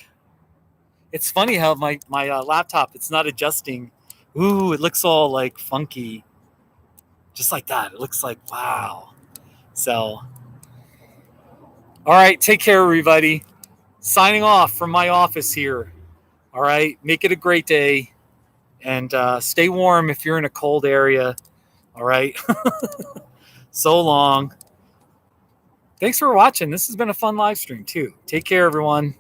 It's funny how my laptop, it's not adjusting. Ooh, it looks all like funky. Just like that. It looks like, wow. So, all right. Take care, everybody. Signing off from my office here. All right. Make it a great day. And stay warm if you're in a cold area. All right. So long. Thanks for watching. This has been a fun live stream, too. Take care, everyone.